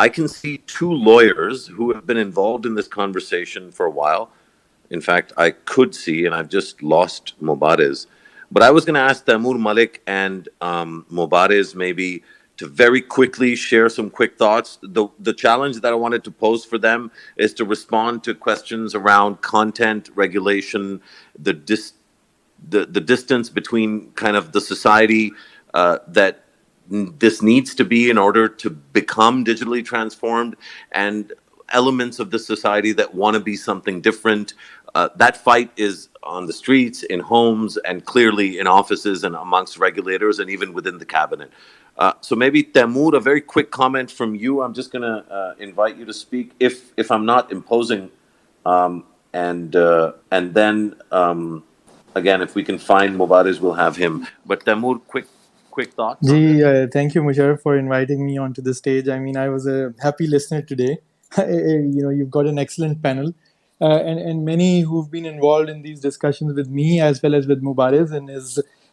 I can see two lawyers who have been involved in this conversation for a while. In fact, I could see, and I've just lost Mubarez. But I was going to ask Taimur Malik and Mubarez maybe to very quickly share some quick thoughts. The challenge that I wanted to pose for them is to respond to questions around content regulation, the distance between kind of the society that this needs to be in order to become digitally transformed, and elements of the society that want to be something different. That fight is on the streets, in homes, and clearly in offices and amongst regulators and even within the cabinet. So maybe Taimur, a very quick comment from you. I'm just going to invite you to speak if I'm not imposing, and then again, if we can find Mubarez, we'll have him. But Taimur, quick thoughts. Thank you, Musharraf, for inviting me onto the stage. I mean, I was a happy listener today. You've got an excellent panel, and many who've been involved in these discussions with me as well as with Mubarez.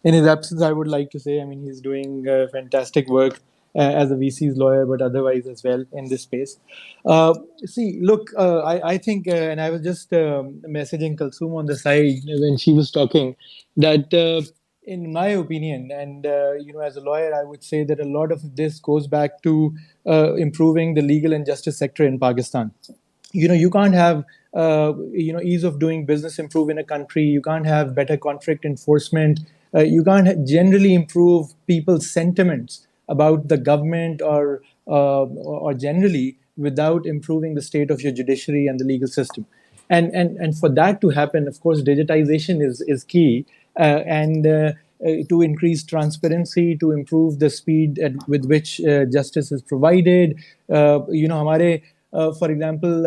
In his absence, I would like to say, I mean, he's doing fantastic work as a VC's lawyer, but otherwise as well in this space. I think, and I was just messaging Kalsoom on the side when she was talking, that in my opinion, and as a lawyer, I would say that a lot of this goes back to improving the legal and justice sector in Pakistan. You can't have ease of doing business improve in a country. You can't have better conflict enforcement. You can't generally improve people's sentiments about the government or generally without improving the state of your judiciary and the legal system. And for that to happen, of course, digitization is key. To increase transparency, to improve the speed with which justice is provided. For example,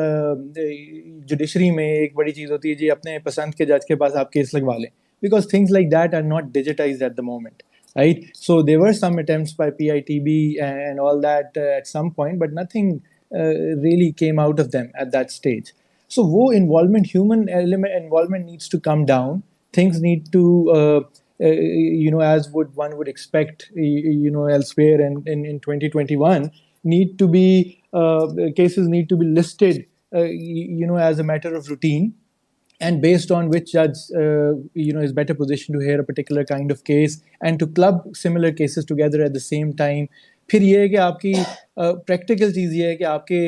judiciary में एक बड़ी चीज़ होती है जी अपने पसंद के जज के पास आप केस लगवा लें, because things like that are not digitized at the moment, right? So there were some attempts by PITB and all that at some point, but nothing really came out of them at that stage. So human element involvement needs to come down. Things need to, as one would expect, elsewhere and in 2021, need to be cases need to be listed, as a matter of routine, and based on which judge, is better positioned to hear a particular kind of case and to club similar cases together at the same time. फिर ये है कि आपकी practical चीज़ ये है कि आपके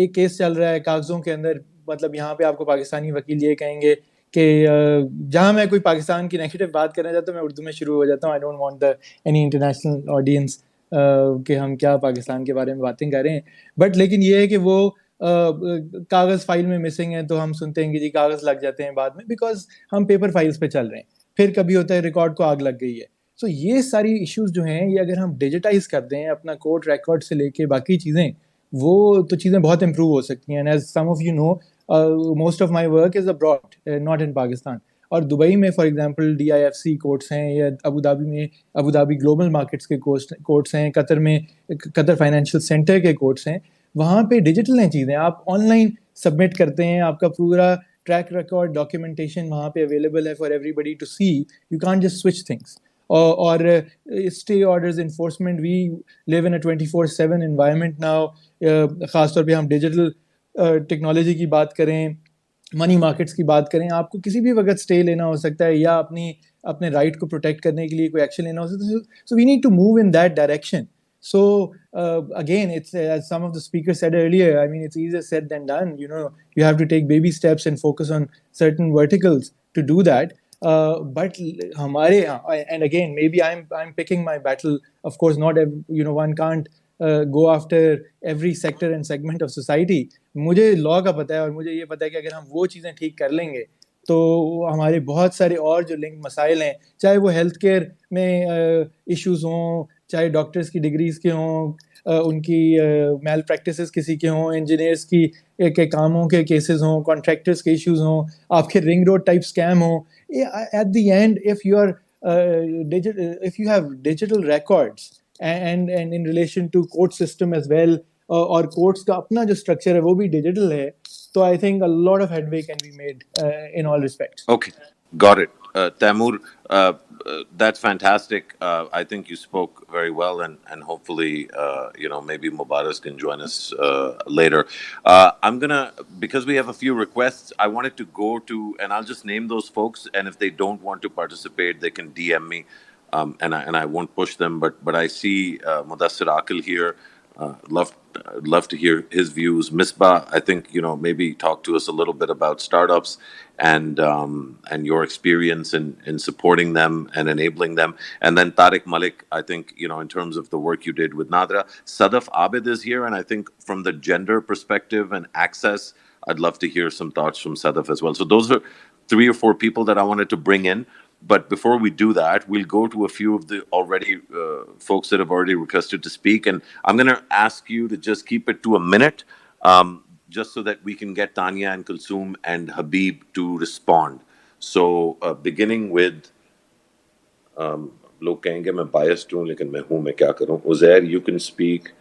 एक केस चल रहा है कागज़ों के अंदर, मतलब यहाँ पे आपको पाकिस्तानी वकील ये कहेंगे कि जहाँ मैं कोई पाकिस्तान की नेगेटिव बात करना चाहता हूँ मैं उर्दू में शुरू हो जाता हूँ. I don't want any international audience कि हम क्या पाकिस्तान के बारे में बातें कर रहे हैं. बट लेकिन ये है कि वो कागज़ फाइल में मिसिंग है तो हम सुनते हैं कि जी कागज़ लग जाते हैं बाद में, बिकॉज हम पेपर फाइल्स पे चल रहे हैं. फिर कभी होता है रिकॉर्ड को आग लग गई है. सो ये सारी इश्यूज जो हैं, ये अगर हम डिजिटाइज कर दें अपना कोर्ट रिकॉर्ड से लेके बाकी चीज़ें, वो तो चीज़ें बहुत इंप्रूव हो सकती हैं. And as some of you know, most of my work is abroad, not in Pakistan. और दुबई में फॉर एग्जांपल DIFC कोर्ट्स हैं, या अबू धाबी में अबू धाबी ग्लोबल मार्केट्स के कोर्ट्स हैं, कतर में कतर फाइनेंशियल सेंटर के कोर्ट्स हैं. वहाँ पे डिजिटल हैं चीज़ें, आप ऑनलाइन सबमिट करते हैं, आपका पूरा ट्रैक रिकॉर्ड डॉक्यूमेंटेशन वहाँ पे अवेलेबल है for everybody to see. You can't just switch things. और stay orders enforcement, we live in a 24/7 environment now. ख़ासतौर पे हम डिजिटल टेक्नोलॉजी की बात करें, मनी मार्केट्स की बात करें, आपको किसी भी वक्त स्टे लेना हो सकता है या अपने राइट को प्रोटेक्ट करने के लिए कोई एक्शन लेना हो सकता है. So we need to move in that direction. So again, it's as some of the speakers said earlier, I mean, it's easier said than done. You have to take baby steps and focus on certain verticals to do that. But हमारे, and again, maybe I'm picking my battle. Of course, not one can't go after every sector and segment of society. मुझे law का पता है और मुझे ये पता है कि अगर हम वो चीज़ें ठीक कर लेंगे तो हमारे बहुत सारे और जो लिंक मसाइल हैं, चाहे वो हेल्थ केयर में इश्यूज़ हों, चाहे डॉक्टर्स की डिग्रीज़ के हों, उनकी मैल प्रैक्टिसेस किसी के हों, इंजीनियर्स के कामों के केसेस हों, कॉन्ट्रैक्टर्स के इश्यूज़ हों, आपके रिंग रोड टाइप स्कैम हों. At the end if you have digital records and in relation to court system as well, और कोर्ट्स का अपना जो स्ट्रक्चर है वो भी डिजिटल है, तो I think a lot of headway can be made in all respects. Okay, got it. Taimur, that's fantastic. I think you spoke very well, and hopefully, maybe Mubarak can join us later. I'm gonna, because we have a few requests. I wanted to go to, and I'll just name those folks, and if they don't want to participate, they can DM me, and I won't push them. But I see Mudassir Akil here. Love to hear his views. Misbah, I think maybe talk to us a little bit about startups and your experience in supporting them and enabling them. And then Tariq Malik, I think in terms of the work you did with Nadra. Sadaf Abid is here, and I think from the gender perspective and access, I'd love to hear some thoughts from Sadaf as well. So those are 3 or 4 people that I wanted to bring in. But before we do that, we'll go to a few of the already folks that have already requested to speak. And I'm going to ask you to just keep it to a minute, just so that we can get Tanya and Kulsum and Habib to respond. So beginning with, लोग कहेंगे मैं biased हूँ, लेकिन मैं हूँ, मैं क्या करूँ? Uzair, you can speak.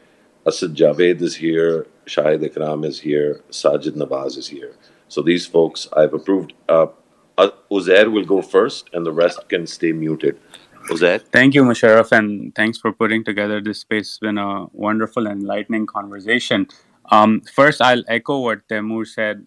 Asad Javed is here. Shahid Ikram is here. Sajid Nawaz is here. So these folks I've approved. Uzair will go first, and the rest can stay muted. Uzair? Thank you, Musharraf, and thanks for putting together this space. It's been a wonderful, enlightening conversation. First, I'll echo what Taimur said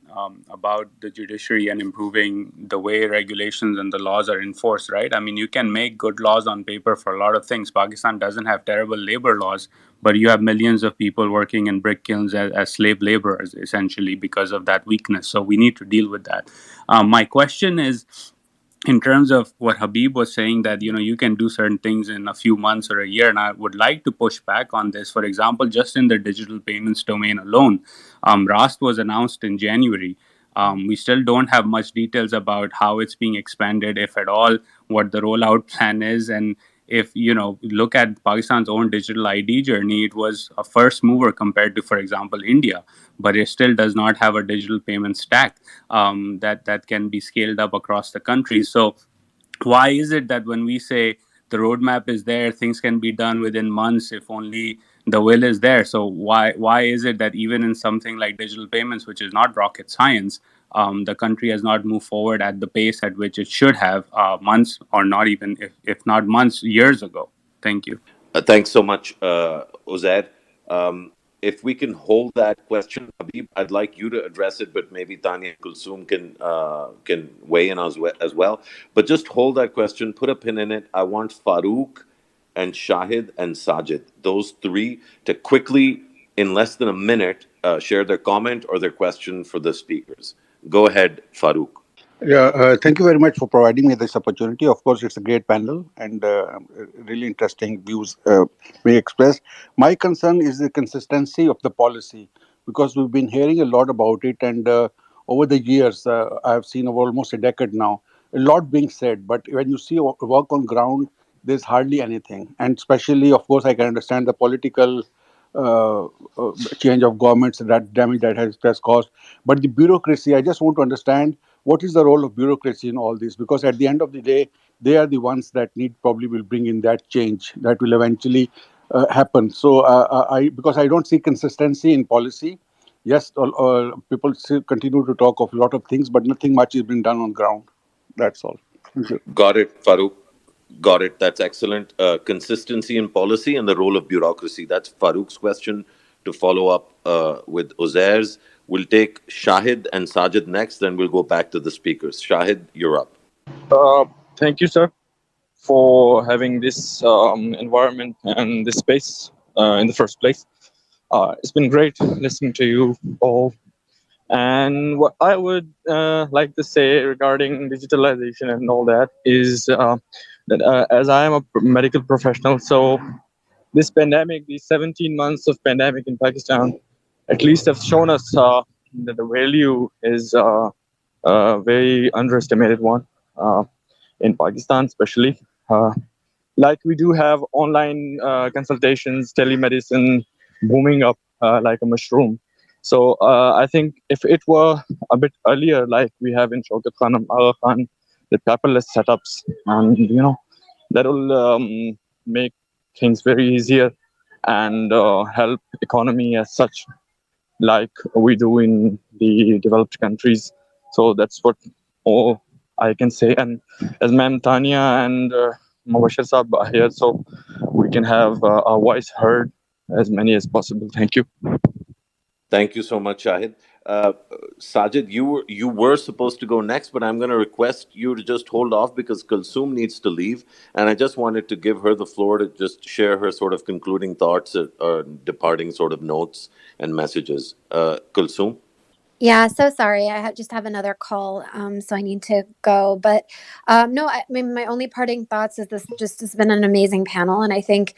about the judiciary and improving the way regulations and the laws are enforced, right? I mean, you can make good laws on paper for a lot of things. Pakistan doesn't have terrible labor laws, but you have millions of people working in brick kilns as slave laborers, essentially, because of that weakness. So we need to deal with that. My question is, in terms of what Habib was saying, that you can do certain things in a few months or a year, and I would like to push back on this. For example, just in the digital payments domain alone, RAST was announced in January. We still don't have much details about how it's being expanded, if at all, what the rollout plan is. And if look at Pakistan's own digital ID journey, it was a first mover compared to, for example, India, but it still does not have a digital payment stack that can be scaled up across the country. So why is it that when we say the roadmap is there, things can be done within months if only the will is there? So why is it that even in something like digital payments, which is not rocket science, the country has not moved forward at the pace at which it should have months, or not even, if not months, years ago? Thank you. Thanks so much, Uzair. If we can hold that question, Habib, I'd like you to address it, but maybe Tanya and Kulsum can weigh in as well. But just hold that question, put a pin in it. I want Farooq and Shahid and Sajid, those 3, to quickly, in less than a minute, share their comment or their question for the speakers. Go ahead, Farooq. Yeah, thank you very much for providing me this opportunity. Of course, it's a great panel and really interesting views being expressed. My concern is the consistency of the policy, because we've been hearing a lot about it, and over the years, I've seen over almost a decade now, a lot being said. But when you see work on ground, there's hardly anything. And especially, of course, I can understand the political uh, change of governments, that damage that has caused. But the bureaucracy, I just want to understand what is the role of bureaucracy in all this, because at the end of the day, they are the ones that probably will bring in that change that will eventually happen. So because I don't see consistency in policy. Yes, people still continue to talk of a lot of things, but nothing much is being done on ground. That's all. Thank you. Got it, Farooq. Got it. That's excellent. Consistency in policy and the role of bureaucracy. That's Farooq's question. To follow up with Uzair's, we'll take Shahid and Sajid next, then we'll go back to the speakers. Shahid, you're up. Uh, Thank you, sir, for having this environment and this space in the first place. It's been great listening to you all. And what I would like to say regarding digitalization and all that is that as I am a medical professional, so this pandemic, these 17 months of pandemic in Pakistan, at least have shown us that the value is a very underestimated one in Pakistan, especially. Like we do have online consultations, telemedicine booming up like a mushroom. So I think if it were a bit earlier, like we have in Shaukat Khan and Agha Khan, the paperless setups, and that will make things very easier and help economy as such, like we do in the developed countries. So that's what all I can say. And as Ma'am Tanya and Mubashir Saab are here, so we can have our voice heard as many as possible. Thank you. Thank you so much, Shahid. Uh, Sajid, you were supposed to go next, but I'm going to request you to just hold off because Kulsum needs to leave, and I just wanted to give her the floor to just share her sort of concluding thoughts or departing sort of notes and messages. Kulsum. Yeah, so sorry. Just have another call, so I need to go. But no, I mean, my only parting thoughts is this just has been an amazing panel, and I think,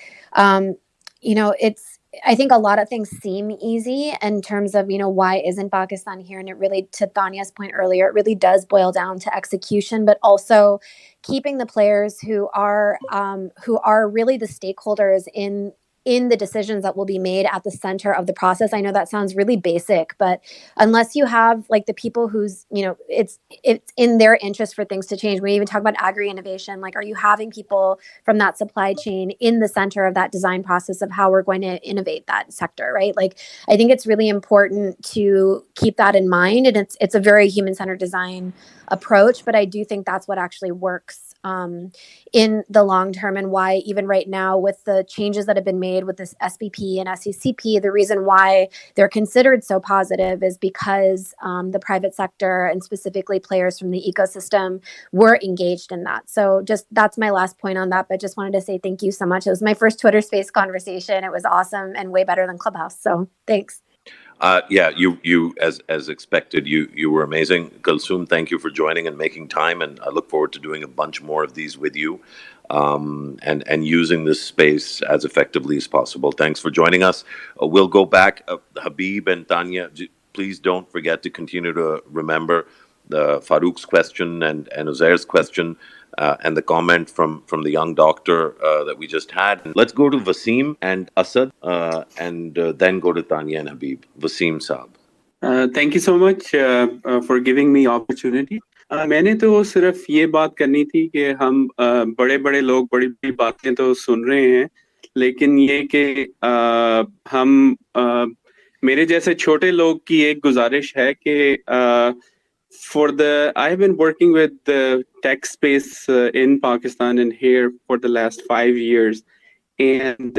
it's. I think a lot of things seem easy in terms of why isn't Pakistan here, and it really, to Tanya's point earlier, it really does boil down to execution, but also keeping the players who are really the stakeholders in the decisions that will be made at the center of the process. I know that sounds really basic, but unless you have like the people who's, it's in their interest for things to change. We even talk about agri-innovation. Like, are you having people from that supply chain in the center of that design process of how we're going to innovate that sector, right? Like, I think it's really important to keep that in mind. And it's a very human-centered design approach, but I do think that's what actually works in the long term, and why even right now with the changes that have been made with this SBP and SECP, the reason why they're considered so positive is because the private sector and specifically players from the ecosystem were engaged in that. So just that's my last point on that, but just wanted to say thank you so much. It was my first Twitter Space conversation. It was awesome and way better than Clubhouse. So thanks. Yeah, you as expected, you were amazing. Kulsum, thank you for joining and making time, and I look forward to doing a bunch more of these with you, and using this space as effectively as possible. Thanks for joining us. We'll go back. Habib and Tanya, please don't forget to continue to remember the Farouk's question and Uzair's question. And the comment from the young doctor that we just had. Let's go to Wasim and Asad, and then go to Tanya and Habib. Wasim Saab. Thank you so much for giving me opportunity. मैंने तो सिर्फ ये बात करनी थी कि हम बड़े-बड़े लोग बड़ी-बड़ी बातें तो सुन रहे हैं, लेकिन ये कि हम मेरे जैसे छोटे लोग की एक गुजारिश है कि I've been working with the tech space in Pakistan and here for the last 5 years, and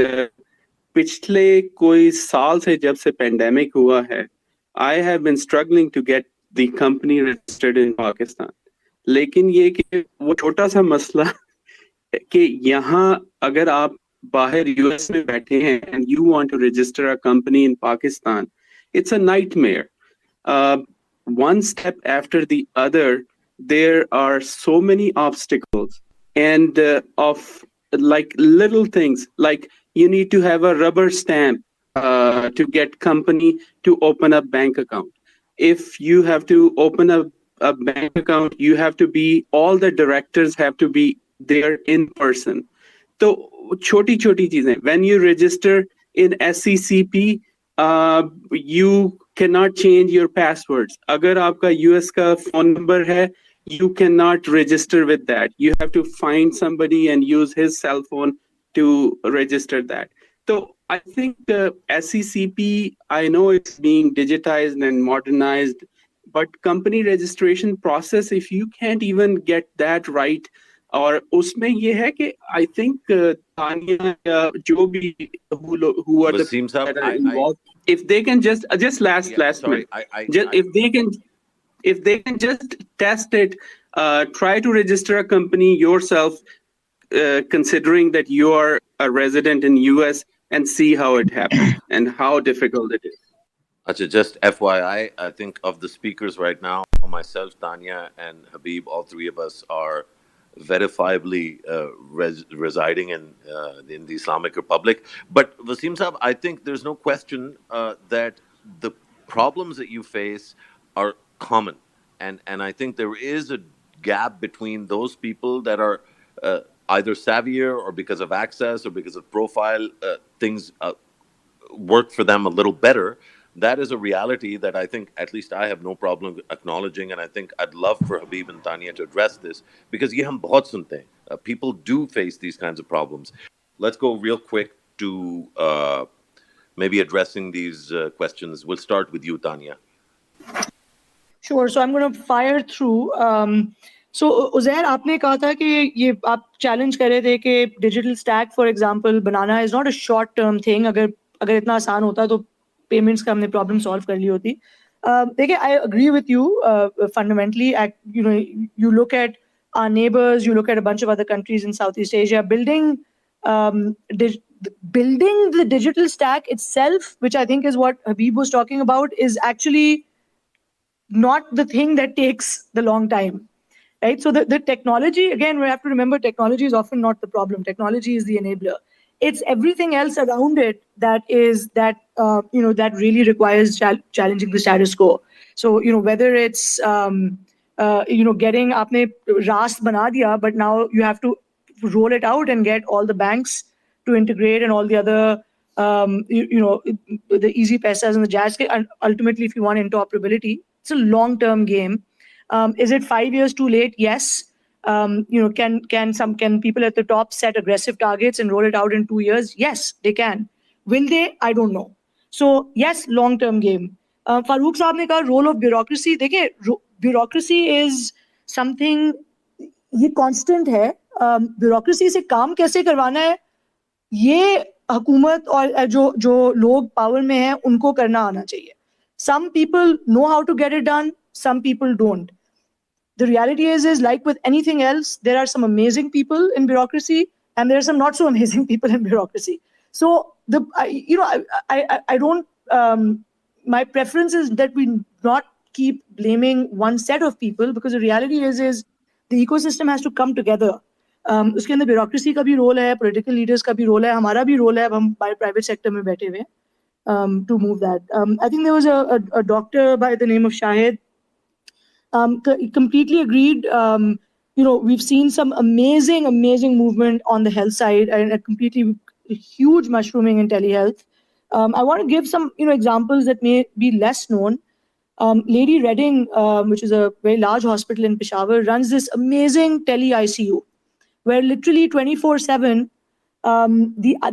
पिछले कोई साल से जब से pandemic हुआ है, I have been struggling to get the company registered in Pakistan. लेकिन ये कि वो छोटा सा मसला कि यहाँ अगर आप बाहर US में बैठे हैं and you want to register a company in Pakistan, it's a nightmare. One step after the other, there are so many obstacles, and of like little things, like you need to have a rubber stamp to get company to open a bank account. If you have to open a bank account, you have to be, all the directors have to be there in person. So choti cheezein. When you register in SECP, you cannot change your passwords. Agar aapka US ka phone number hai, you cannot register with that. You have to find somebody and use his cell phone to register that. So I think the SECP, I know it's being digitized and modernized, but company registration process, if you can't even get that right, और उसमें ये है कि I think Tania या जो भी who are the Wasim Saab, that are involved, if they can just last minute, if they can just test it, try to register a company yourself, considering that you are a resident in US, and see how it happens and how difficult it is. Achha, just FYI, I think of the speakers right now, myself, Tanya, and Habib, all three of us are verifiably residing in the Islamic Republic. But Wasim Saab, I think there's no question that the problems that you face are common, and I think there is a gap between those people that are either savvier or because of access or because of profile, things work for them a little better. That is a reality that I think at least I have no problem acknowledging, and I think I'd love for Habib and Tanya to address this, because ye hum bahut sunte hain. People do face these kinds of problems. Let's go real quick to maybe addressing these questions. We'll start with you, Tanya. Sure. So I'm going to fire through. So Uzair आपने कहा था कि ये आप challenge कर रहे थे कि digital stack for example banana is not a short term thing. अगर इतना आसान होता तो पेमेंट्स का हमने प्रॉब्लम सॉल्व कर ली होती. देखिए I agree with you fundamentally. You look at our neighbors, you look at a bunch of other countries in Southeast Asia building the digital stack itself, which I think is what Habib was talking about, is actually not the thing that takes the long time. Right? So the technology, again, we have to remember technology is often not the problem. Technology is the enabler. It's everything else around it that really requires challenging the status quo. So, whether it's, getting aapne Rast bana diya, but now you have to roll it out and get all the banks to integrate and all the other, the easy paisas and the jazz. And ultimately, if you want interoperability, it's a long-term game. Is it 5 years too late? Yes. Can people at the top set aggressive targets and roll it out in 2 years? Yes, they can. Will they? I don't know. So yes, long term game. Farooq साहब ने कहा role of bureaucracy. देखिए, bureaucracy is something, ये constant है. Bureaucracy से काम कैसे करवाना है, ये हुकूमत और जो लोग पावर में हैं उनको करना आना चाहिए. Some people know how to get it done, some people don't. The reality is like with anything else, there are some amazing people in bureaucracy and there are some not so amazing people in bureaucracy. So I don't, my preference is that we not keep blaming one set of people, because the reality is the ecosystem has to come together. उसके अंदर bureaucracy का भी role है, political leaders का भी role है, हमारा भी role है, अब हम private sector में बैठे हुए हैं to move that. I think there was a doctor by the name of Shahid. Completely agreed. We've seen some amazing movement on the health side and a completely huge mushrooming in telehealth. I want to give some examples that may be less known. Lady Reading, which is a very large hospital in Peshawar, runs this amazing tele ICU where literally 24/7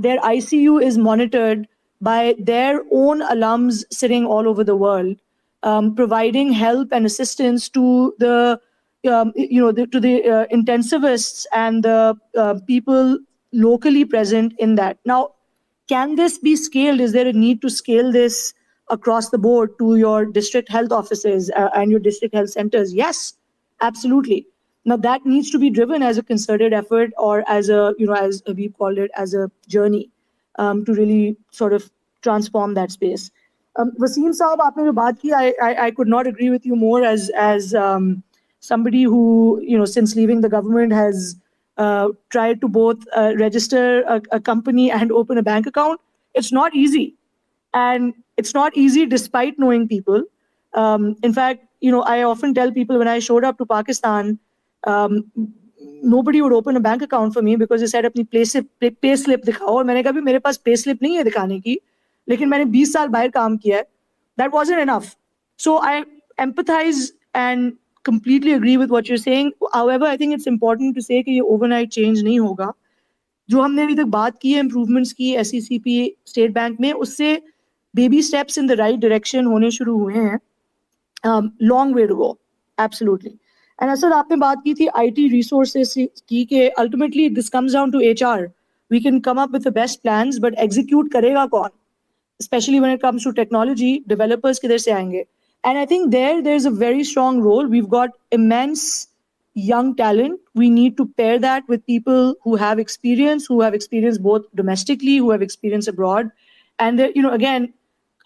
their ICU is monitored by their own alums sitting all over the world, providing help and assistance to the intensivists and the people locally present in that. Now, can this be scaled? Is there a need to scale this across the board to your district health offices and your district health centers? Yes, absolutely. Now that needs to be driven as a concerted effort, or as as Habib called it, as a journey to really sort of transform that space. Waseem Saab, aapne jo baat ki, I could not agree with you more as somebody who, since leaving the government has tried to both register a company and open a bank account. It's not easy. And it's not easy despite knowing people. In fact, I often tell people when I showed up to Pakistan, nobody would open a bank account for me because they said अपनी pay slip दिखाओ, और मैंने कहा भी मेरे पास pay slip नहीं है दिखाने की, लेकिन मैंने 20 साल बाहर काम किया है. That wasn't enough. So I empathize and completely agree with what you're saying. However, I think it's important to say कि ये overnight change नहीं होगा. जो हमने अभी तक बात की है इम्प्रूवमेंट्स की SECP स्टेट बैंक में, उससे baby steps in the right direction होने शुरू हुए हैं. Long way to go, absolutely. And Asad आपने बात की थी IT रिसोर्सेज की, कि ultimately this comes down to HR. We can come up with the best plans, but execute करेगा कौन? Especially when it comes to technology, developers किधर से आएंगे? And I think there's a very strong role. We've got immense young talent. We need to pair that with people who have experience both domestically, who have experience abroad. And again,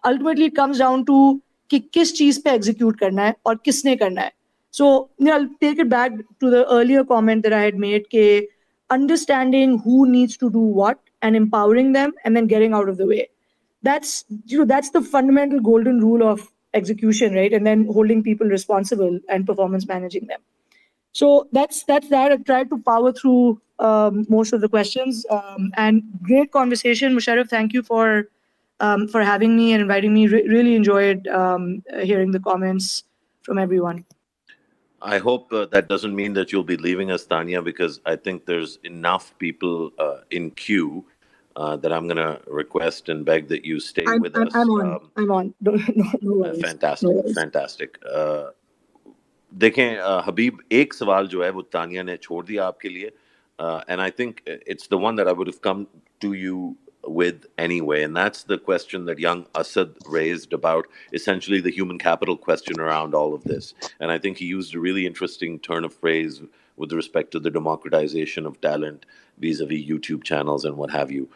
ultimately it comes down to कि किस चीज पे execute करना है और किसने करना है. So I'll take it back to the earlier comment that I had made, कि understanding who needs to do what and empowering them and then getting out of the way. That's the fundamental golden rule of execution, right? And then holding people responsible and performance managing them. So that's that. I've tried to power through most of the questions, and great conversation. Musharraf, thank you for having me and inviting me. Really enjoyed hearing the comments from everyone. I hope that doesn't mean that you'll be leaving us, Tanya, because I think there's enough people in queue that I'm going to request and beg that you stay with us. I'm on. No worries. Fantastic. No worries. Fantastic. देखें हबीब, एक सवाल जो है वो तानिया ने छोड़ दिया आपके लिए, and I think it's the one that I would have come to you with anyway, and that's the question that young Asad raised about essentially the human capital question around all of this. And I think he used a really interesting turn of phrase with respect to the democratization of talent vis-a-vis YouTube channels and what have you.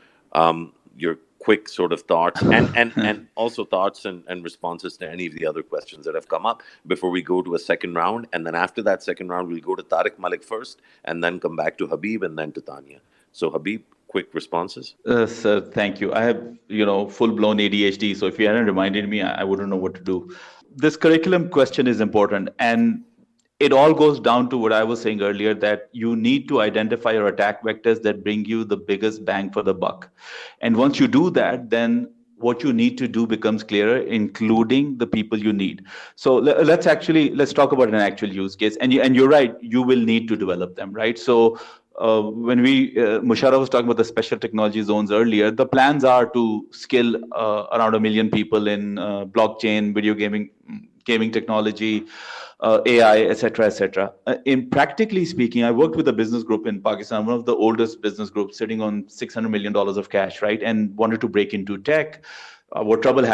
Your quick sort of thoughts and also thoughts and responses to any of the other questions that have come up before we go to a second round. And then after that second round, we'll go to Tariq Malik first and then come back to Habib and then to Tanya. So Habib, quick responses. Sir, thank you. I have, full-blown ADHD, so if you hadn't reminded me, I wouldn't know what to do. This curriculum question is important, and it all goes down to what I was saying earlier, that you need to identify your attack vectors that bring you the biggest bang for the buck. And once you do that, then what you need to do becomes clearer, including the people you need. So let's talk about an actual use case. And you're right, you will need to develop them, right? So when Musharraf was talking about the special technology zones earlier, the plans are to skill around 1 million people in blockchain, video gaming technology, AI, etc., etc. In practically speaking, I worked with a business group in Pakistan, one of the oldest business groups, sitting on $600 million of cash, right? And wanted to break into tech. Were trouble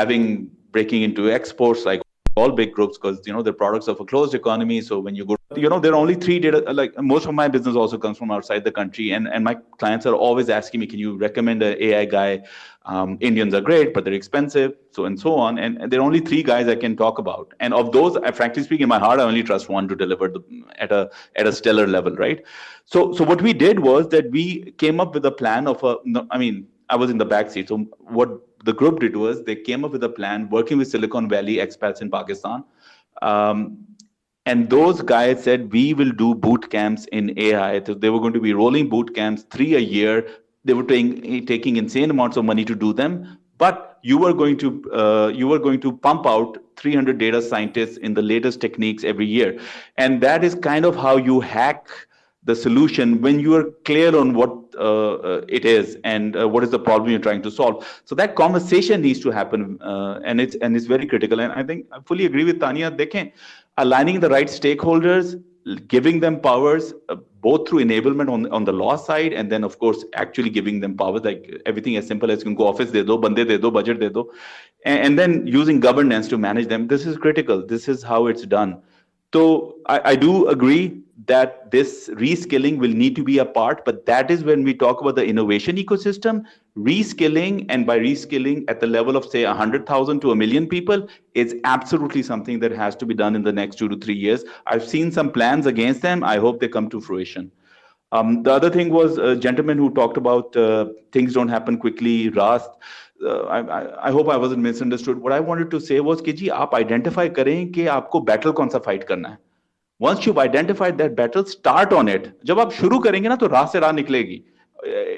breaking into exports, like all big groups, because they're products of a closed economy. So when you go, there are only 3 data. Like most of my business also comes from outside the country, and my clients are always asking me, can you recommend an AI guy? Indians are great, but they're expensive, so and so on. And there are only 3 guys I can talk about. And of those, frankly speaking, in my heart, I only trust one to deliver at a stellar level, right? So what we did was that we came up with a plan of I was in the back seat. So what the group did was they came up with a plan working with Silicon Valley expats in Pakistan. And those guys said, we will do boot camps in AI. So they were going to be rolling boot camps, 3 a year. They were taking insane amounts of money to do them. But you were going to pump out 300 data scientists in the latest techniques every year. And that is kind of how you hack the solution when you are clear on what it is and what is the problem you're trying to solve. So that conversation needs to happen, and it's very critical. And I think I fully agree with Tanya. Aligning the right stakeholders, giving them powers, both through enablement on the law side, and then of course actually giving them powers, like everything as simple as you can go office de do, bande de do, budget de do, and then using governance to manage them. This is critical. This is how it's done. So I do agree that this reskilling will need to be a part, but that is when we talk about the innovation ecosystem. Reskilling, and by reskilling at the level of say 100,000 to 1 million people, is absolutely something that has to be done in the next 2 to 3 years. I've seen some plans against them. I hope they come to fruition. The other thing was a gentleman who talked about things don't happen quickly, Rast. I hope I wasn't misunderstood. What I wanted to say was कि जी आप identify करें कि आपको battle कौन सा fight करना है. Once you've identified that battle, start on it. जब आप शुरू करेंगे ना तो राह से राह निकलेगी.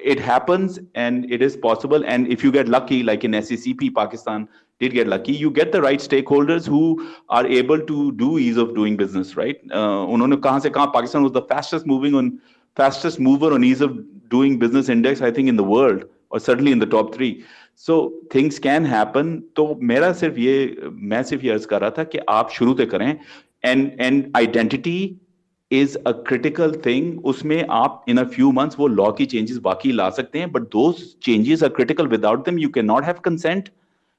It happens and it is possible. And if you get lucky, like in SECP, Pakistan did get lucky, you get the right stakeholders who are able to do ease of doing business, right? उन्होंने कहाँ से कहाँ, Pakistan was the fastest mover on ease of doing business index, I think, in the world, or certainly in the top 3. So things can happen. तो मैं सिर्फ ये अर्ज कर रहा था कि आप शुरू से करें. And identity is a critical thing. उसमें आप in a few months वो law की changes बाकी ला सकते हैं, but those changes are critical. Without them, you cannot have consent.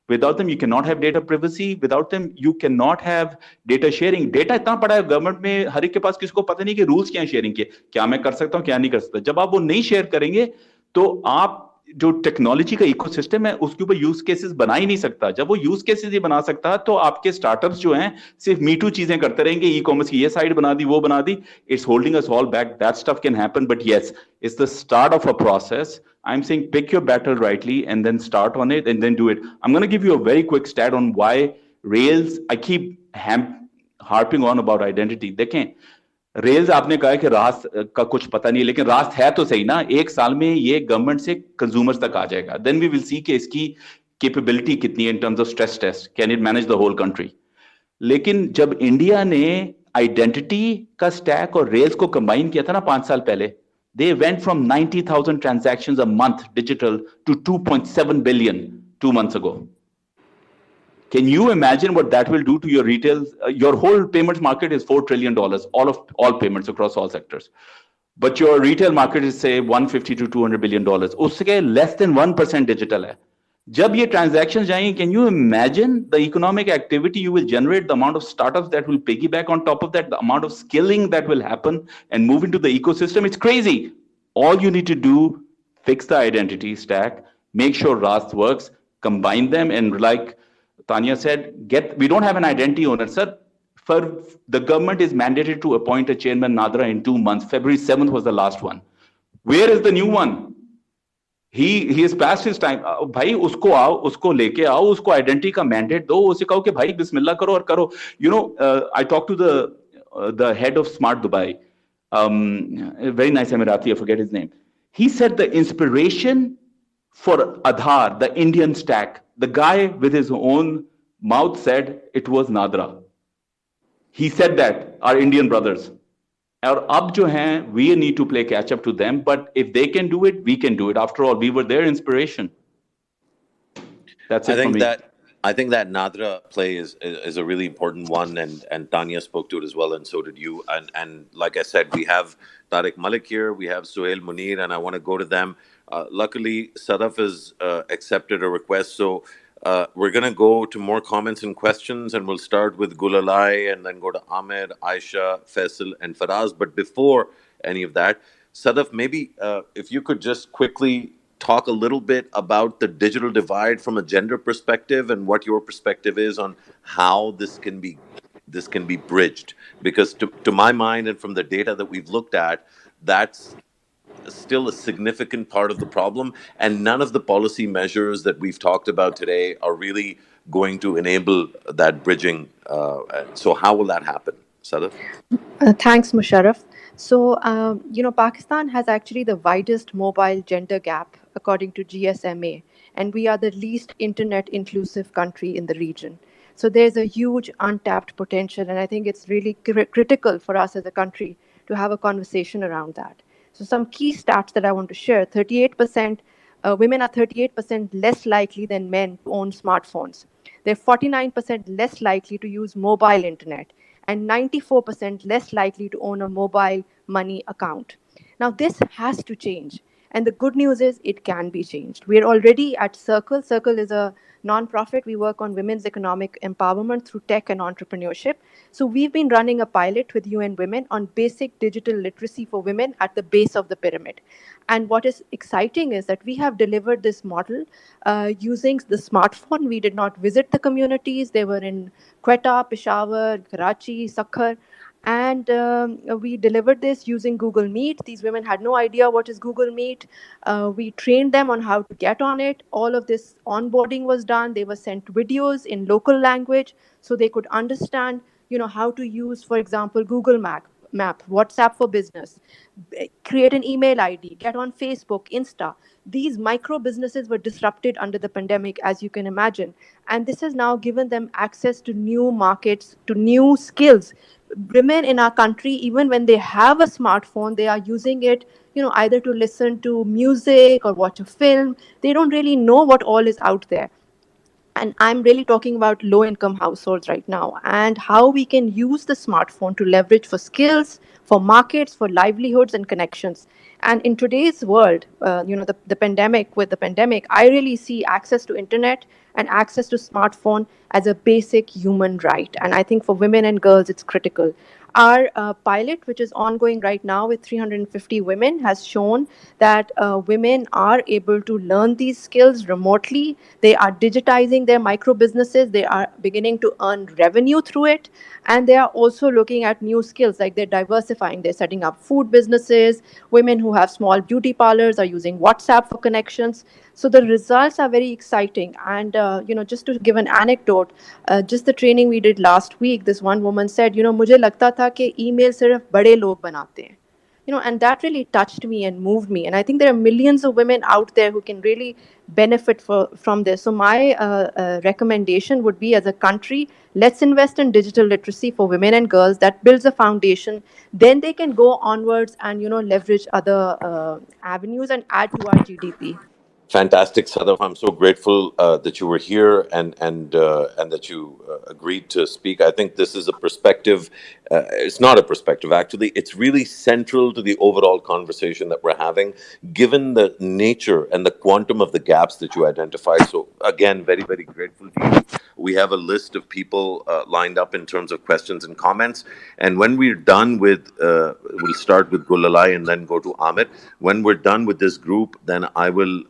Without them, you cannot have data privacy. Without them, you cannot have data sharing. Data इतना पड़ा है government में, हर एक के पास, किसको पता नहीं कि रूल्स क्या है शेयरिंग के, क्या मैं कर सकता हूँ, क्या नहीं कर सकता. जब आप वो नहीं शेयर करेंगे तो आप जो टेक्नोलॉजी का इकोसिस्टम है उसके ऊपर यूज केसेस बना ही नहीं सकता. जब वो यूज केसेस ही बना सकता तो आपके स्टार्टअप्स जो हैं सिर्फ मीटू चीजें करते रहेंगे, ई कॉमर्स की ये साइड बना दी, वो बना दी. It's holding us all back. That stuff can happen, but yes, it's the start of a process. I'm saying pick your battle rightly and then start on it and then do it. I'm going to give you a very quick stat on why Rails, I keep harping on about identity. देखें, rails आपने कहा कि रास्त का कुछ पता नहीं, लेकिन रास्त है तो सही ना. 1 साल में ये गवर्नमेंट से कंज्यूमर्स तक आ जाएगा. देन वी विल सी कि इसकी कैपेबिलिटी कितनी है in terms of stress test. Can it manage the whole country? लेकिन जब इंडिया ने आइडेंटिटी का स्टैक और रेल्स को कंबाइन किया था ना 5 साल पहले, they went from 90,000 transactions a month digital to 2.7 billion 2 months ago. Can you imagine what that will do to your retail? Your whole payments market is $4 trillion, all payments across all sectors. But your retail market is say 150 to 200 billion dollars. उसके less than 1% digital है. जब ये transactions जाएंगे, can you imagine the economic activity you will generate, the amount of startups that will piggyback on top of that, the amount of skilling that will happen and move into the ecosystem? It's crazy. All you need to do, fix the identity stack, make sure RAST works, combine them, and like Tanya said, we don't have an identity owner, sir. For the government is mandated to appoint a chairman Nadra in 2 months. February 7th was the last one. Where is the new one? He has passed his time. भाई उसको आओ, उसको लेके आओ, उसको identity का mandate दो, उसे कहो कि भाई बिस्मिल्लाह करो और करो. You know, I talked to the head of Smart Dubai, a very nice Emirati, I forget his name. He said the inspiration for Aadhaar, the Indian stack, the guy with his own mouth said it was Nadra. He said that, our Indian brothers. और अब जो हैं, we need to play catch up to them, but if they can do it, we can do it. After all, we were their inspiration. That's it for me. I think that Nadra play is a really important one, and Tanya spoke to it as well, and so did you. And like I said, we have Tariq Malik here, we have Suhail Munir, and I want to go to them. Luckily, Sadaf has accepted a request, so we're going to go to more comments and questions, and we'll start with Gulalai, and then go to Ahmed, Aisha, Faisal, and Faraz. But before any of that, Sadaf, maybe if you could just quickly talk a little bit about the digital divide from a gender perspective, and what your perspective is on how this can be bridged, because to my mind, and from the data that we've looked at, that's still a significant part of the problem, and none of the policy measures that we've talked about today are really going to enable that bridging. So how will that happen, Sadaf? Thanks, Musharraf. So, Pakistan has actually the widest mobile gender gap according to GSMA, and we are the least internet inclusive country in the region. So there's a huge untapped potential, and I think it's really critical for us as a country to have a conversation around that. So some key stats that I want to share: 38% women are 38% less likely than men to own smartphones. They're 49% less likely to use mobile internet, and 94% less likely to own a mobile money account. Now, this has to change. And the good news is it can be changed. We're already at Circle. Circle is a nonprofit. We work on women's economic empowerment through tech and entrepreneurship. So we've been running a pilot with UN Women on basic digital literacy for women at the base of the pyramid. And what is exciting is that we have delivered this model using the smartphone. We did not visit the communities. They were in Quetta, Peshawar, Karachi, Sakhar. And we delivered this using Google Meet. These women had no idea what is Google Meet. We trained them on how to get on it. All of this onboarding was done. They were sent videos in local language so they could understand, how to use, for example, Google Map, WhatsApp for Business, create an email ID, get on Facebook, Insta. These micro businesses were disrupted under the pandemic, as you can imagine. And this has now given them access to new markets, to new skills. Women in our country, even when they have a smartphone, they are using it, either to listen to music or watch a film. They don't really know what all is out there. And I'm really talking about low-income households right now, and how we can use the smartphone to leverage for skills, for markets, for livelihoods and connections. And in today's world, with the pandemic, I really see access to internet and access to smartphone as a basic human right. And I think for women and girls, it's critical. Our pilot, which is ongoing right now with 350 women, has shown that women are able to learn these skills remotely. They are digitizing their micro businesses. They are beginning to earn revenue through it. And they are also looking at new skills, like they're diversifying. They're setting up food businesses. Women who have small beauty parlors are using WhatsApp for connections. So the results are very exciting. And, just to give an anecdote, just the training we did last week, this one woman said, मुझे लगता था कि email सिर्फ बड़े लोग बनाते हैं. And that really touched me and moved me. And I think there are millions of women out there who can really benefit from this. So my recommendation would be, as a country, let's invest in digital literacy for women and girls. That builds a foundation. Then they can go onwards and, leverage other avenues and add to our GDP. Fantastic, Sadaf. I'm so grateful that you were here and that you agreed to speak. I think this is a perspective. It's not a perspective, actually. It's really central to the overall conversation that we're having, given the nature and the quantum of the gaps that you identified. So, again, very, very grateful to you. We have a list of people lined up in terms of questions and comments. And when we're done with, we'll start with Gulalai and then go to Amit. When we're done with this group, then I will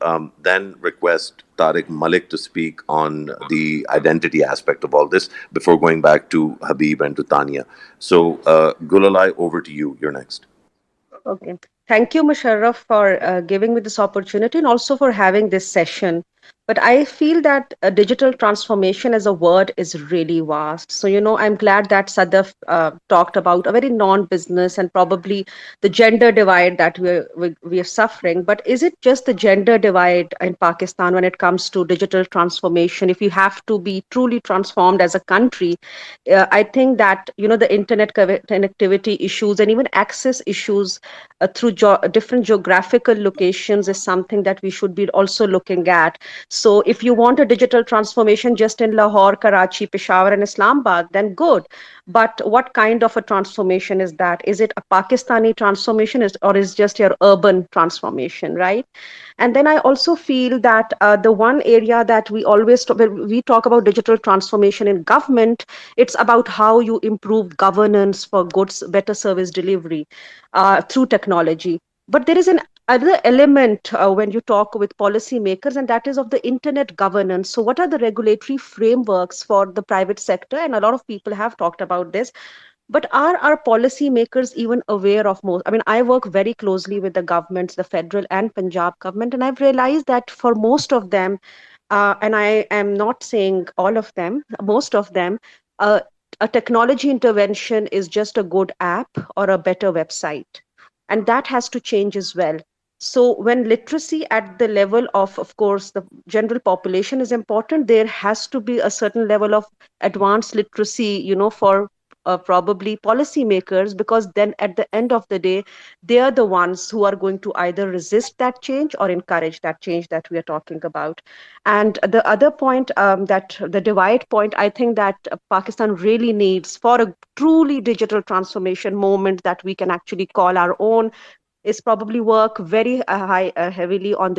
then request Tariq Malik to speak on the identity aspect of all this before going back to Habib and to Tanya. So, Gulalai, over to you. You're next. Okay. Thank you, Musharraf, for giving me this opportunity and also for having this session. But I feel that digital transformation as a word is really vast. So, I'm glad that Sadaf talked about a very non-business and probably the gender divide that we are suffering. But is it just the gender divide in Pakistan when it comes to digital transformation? If you have to be truly transformed as a country, I think that, the internet connectivity issues and even access issues through different geographical locations is something that we should be also looking at. So if you want a digital transformation just in Lahore, Karachi, Peshawar and Islamabad, then good. But what kind of a transformation is that? Is it a Pakistani transformation or is just your urban transformation, right? And then I also feel that the one area that when we talk about digital transformation in government, it's about how you improve governance for goods, better service delivery through technology. But there is an other element when you talk with policymakers, and that is of the internet governance. So, what are the regulatory frameworks for the private sector? And a lot of people have talked about this. But are our policymakers even aware of most? I mean, I work very closely with the governments, the federal and Punjab government, and I've realized that for most of them, and I am not saying all of them, most of them, a technology intervention is just a good app or a better website. And that has to change as well. So when literacy at the level of course, the general population is important, there has to be a certain level of advanced literacy, for probably policymakers, because then at the end of the day, they are the ones who are going to either resist that change or encourage that change that we are talking about. And the other point, that the divide point, I think that Pakistan really needs for a truly digital transformation moment that we can actually call our own, is probably work very heavily on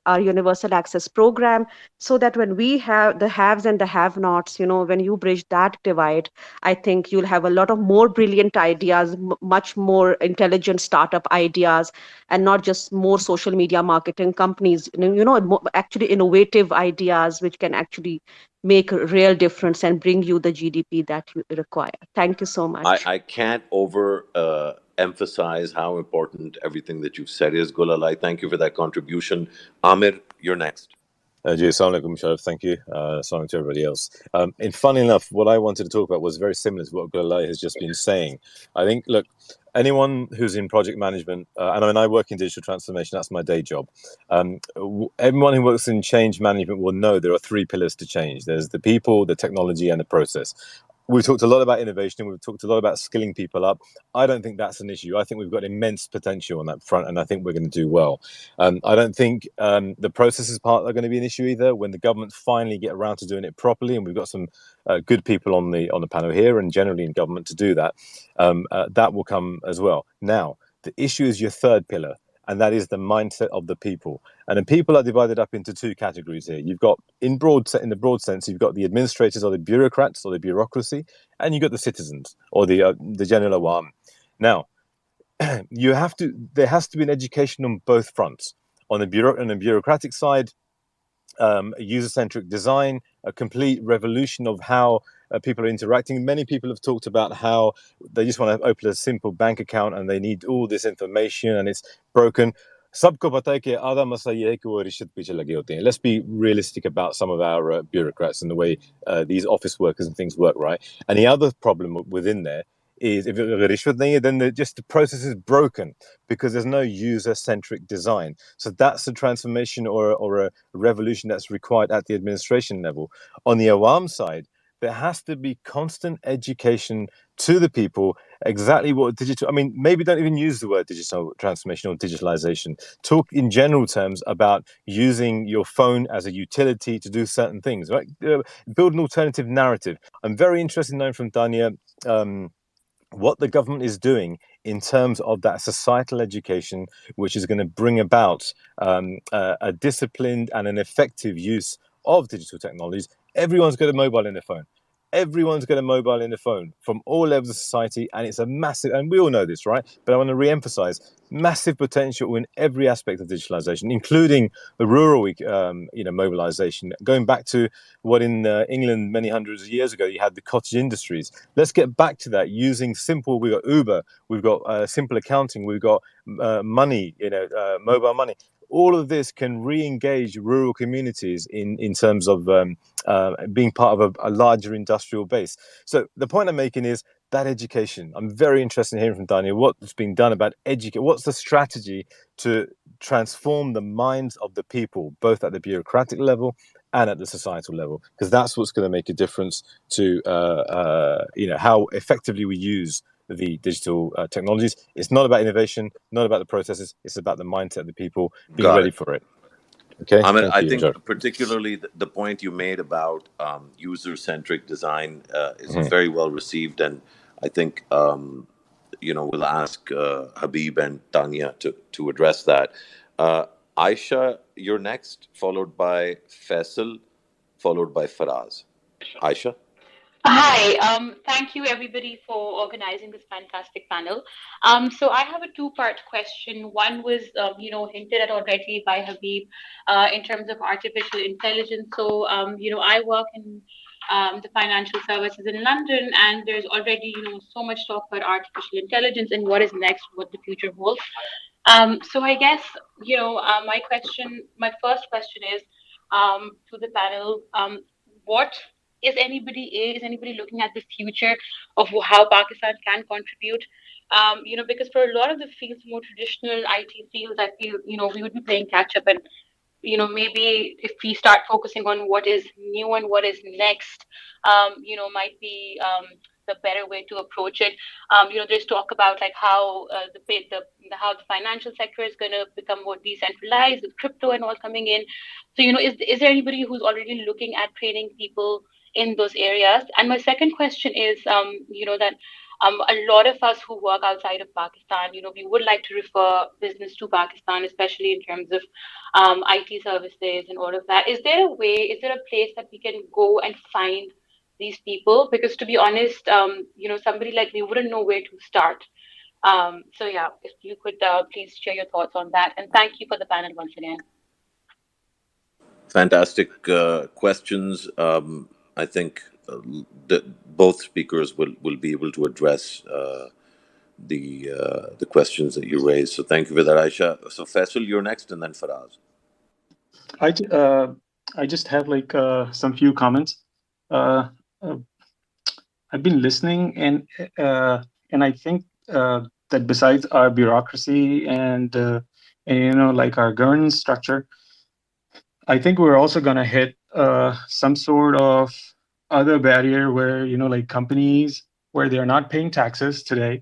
our universal access program, so that when we have the haves and the have-nots, when you bridge that divide, I think you'll have a lot of more brilliant ideas, much more intelligent startup ideas, and not just more social media marketing companies, actually innovative ideas which can actually make a real difference and bring you the GDP that you require. Thank you so much. I can't emphasize how important everything that you've said is, Gulalai. Thank you for that contribution. Amir, you're next. Assalamu alaikum, Sharif. Thank you. Assalamu to everybody else. And funny enough, what I wanted to talk about was very similar to what Gulalai has just been saying. I think, look, anyone who's in project management, and I mean, I work in digital transformation, that's my day job. Everyone who works in change management will know there are three pillars to change. There's the people, the technology, and the process. We've talked a lot about innovation. We've talked a lot about skilling people up. I don't think that's an issue. I think we've got immense potential on that front, and I think we're going to do well. I don't think the processes part are going to be an issue either. When the government finally get around to doing it properly, and we've got some good people on the panel here and generally in government to do that, that will come as well. Now, the issue is your third pillar, and that is the mindset of the people. And the people are divided up into two categories here. You've got, in the broad sense, you've got the administrators or the bureaucrats or the bureaucracy, and you've got the citizens or the general awam. Now, there has to be an education on both fronts. On the bureaucratic side, user-centric design, a complete revolution of how people are interacting. Many people have talked about how they just want to open a simple bank account and they need all this information and it's broken. Let's be realistic about some of our bureaucrats and the way these office workers and things work, right? And the other problem within there is if then the process is broken because there's no user-centric design. So that's a transformation or a revolution that's required at the administration level. On the awam side, there has to be constant education to the people exactly what digital, I mean, maybe don't even use the word digital transformation or digitalization. Talk in general terms about using your phone as a utility to do certain things, right? Build an alternative narrative. I'm very interested in knowing from Dania what the government is doing in terms of that societal education, which is going to bring about a disciplined and an effective use of digital technologies. Everyone's got a mobile in their phone. Everyone's got a mobile in the phone from all levels of society, and it's a massive, and we all know this, right? But I want to re-emphasize massive potential in every aspect of digitalization, including the rural, mobilization. Going back to what in England many hundreds of years ago, you had the cottage industries. Let's get back to that using simple. We've got Uber, we've got simple accounting, we've got money, mobile money. All of this can re-engage rural communities in terms of being part of a larger industrial base. So the point I'm making is that education. I'm very interested in hearing from Daniel what's being done about educate. What's the strategy to transform the minds of the people, both at the bureaucratic level and at the societal level, because that's what's going to make a difference to how effectively we use the digital technologies. It's not about innovation, not about the processes. It's about the mindset of the people being ready for it. Okay. I mean, Thank I you, think Joe. particularly the point you made about user-centric design is very well received, and I think we'll ask Habib and Tanya to address that. Aisha, you're next, followed by Faisal, followed by Faraz. Aisha. Hi, thank you everybody for organizing this fantastic panel. So I have a two-part question. One was, hinted at already by Habib in terms of artificial intelligence. So, I work in the financial services in London, and there's already, so much talk about artificial intelligence and what is next, what the future holds. So I guess, my first question is to the panel, what is anybody looking at the future of how Pakistan can contribute? Because for a lot of the fields, more traditional IT fields, I feel, we would be playing catch up, and maybe if we start focusing on what is new and what is next, might be the better way to approach it. There's talk about like how how the financial sector is going to become more decentralized with crypto and all coming in. So, is there anybody who's already looking at training people in those areas? And my second question is, that a lot of us who work outside of Pakistan, we would like to refer business to Pakistan, especially in terms of IT services and all of that. Is there a place that we can go and find these people? Because to be honest, somebody like me wouldn't know where to start. So yeah, if you could please share your thoughts on that. And thank you for the panel once again. Fantastic questions. I think both speakers will be able to address the questions that you raised. So thank you for that, Aisha. So Faisal, you're next, and then Faraz. I just have like some few comments. I've been listening, and I think that besides our bureaucracy and like our governance structure, I think we're also gonna hit some sort of other barrier where like companies where they're not paying taxes today.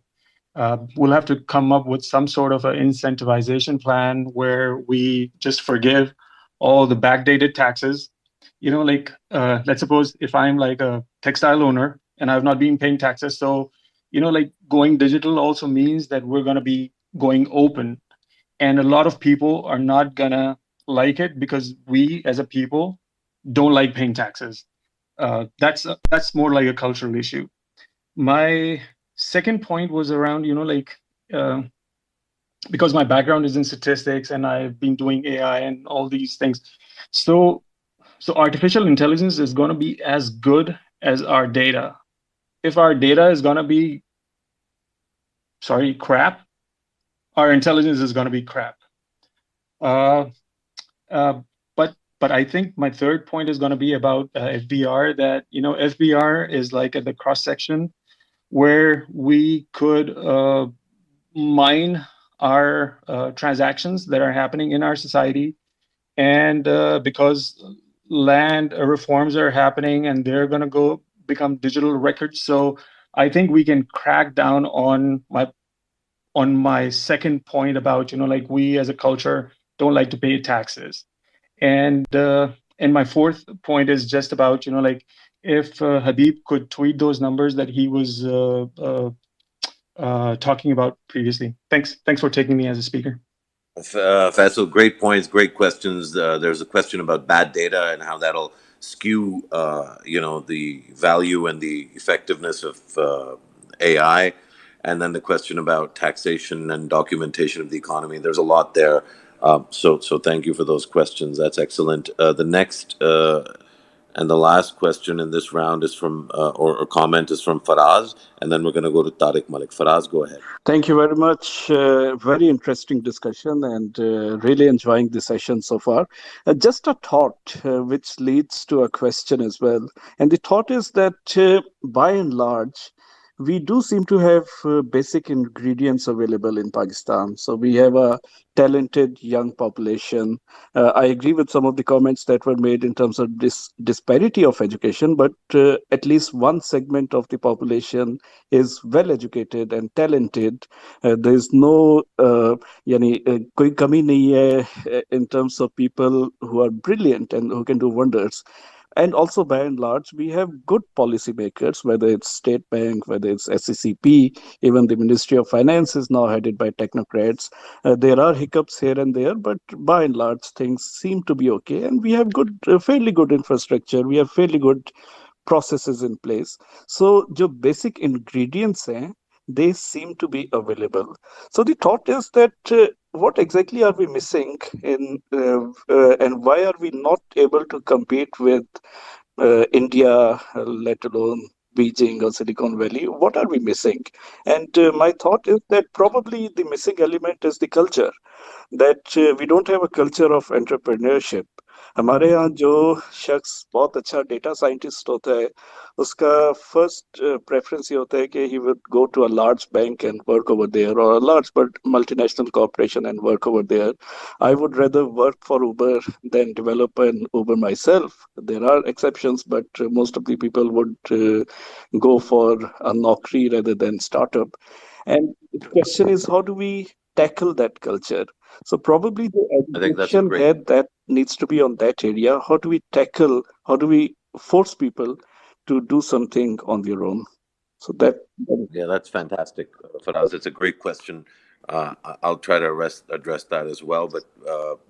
We'll have to come up with some sort of an incentivization plan where we just forgive all the backdated taxes. Like let's suppose if I'm like a textile owner and I've not been paying taxes, so like going digital also means that we're going to be going open, and a lot of people are not gonna like it because we as a people don't like paying taxes. That's more like a cultural issue. My second point was around because my background is in statistics and I've been doing AI and all these things. So artificial intelligence is going to be as good as our data. If our data is going to be crap, our intelligence is going to be crap. But I think my third point is going to be about FBR, that FBR is like at the cross section where we could mine our transactions that are happening in our society, and because land reforms are happening and they're going to become digital records. So I think we can crack down on my second point about, like, we as a culture don't like to pay taxes. And my fourth point is just about, like, if Habib could tweet those numbers that he was talking about previously. Thanks for taking me as a speaker. Faisal, great points, great questions. There's a question about bad data and how that'll skew, the value and the effectiveness of AI, and then the question about taxation and documentation of the economy. There's a lot there. So thank you for those questions. That's excellent. The next and the last question in this round is from, or comment is from Faraz, and then we're going to go to Tariq Malik. Faraz, go ahead. Thank you very much. Very interesting discussion and really enjoying the session so far. Just a thought which leads to a question as well. And the thought is that by and large, we do seem to have basic ingredients available in Pakistan. So we have a talented young population. I agree with some of the comments that were made in terms of this disparity of education, but at least one segment of the population is well educated and talented. There is no koi kami nahi hai in terms of people who are brilliant and who can do wonders. And also, by and large, we have good policymakers, whether it's State Bank, whether it's SECP, even the Ministry of Finance is now headed by technocrats. There are hiccups here and there, but by and large, things seem to be okay. And we have fairly good infrastructure. We have fairly good processes in place. So, the basic ingredients they seem to be available. So the thought is that what exactly are we missing and why are we not able to compete with India, let alone Beijing or Silicon Valley? What are we missing? And my thought is that probably the missing element is the culture, that we don't have a culture of entrepreneurship. हमारे यहाँ जो शख्स बहुत अच्छा data scientist होता है उसका first preference ये होता है कि he would go to a large bank and work over there, or a large but multinational corporation and work over there. I would rather work for Uber than develop an Uber myself. There are exceptions, but most of the people would go for a Naukri rather than startup. And the question is, how do we tackle that culture? So probably the I think that's a education great. that needs to be on that area. How do we force people to do something on their own? So Yeah, that's fantastic, Faraz. It's a great question. I'll try to address that as well. But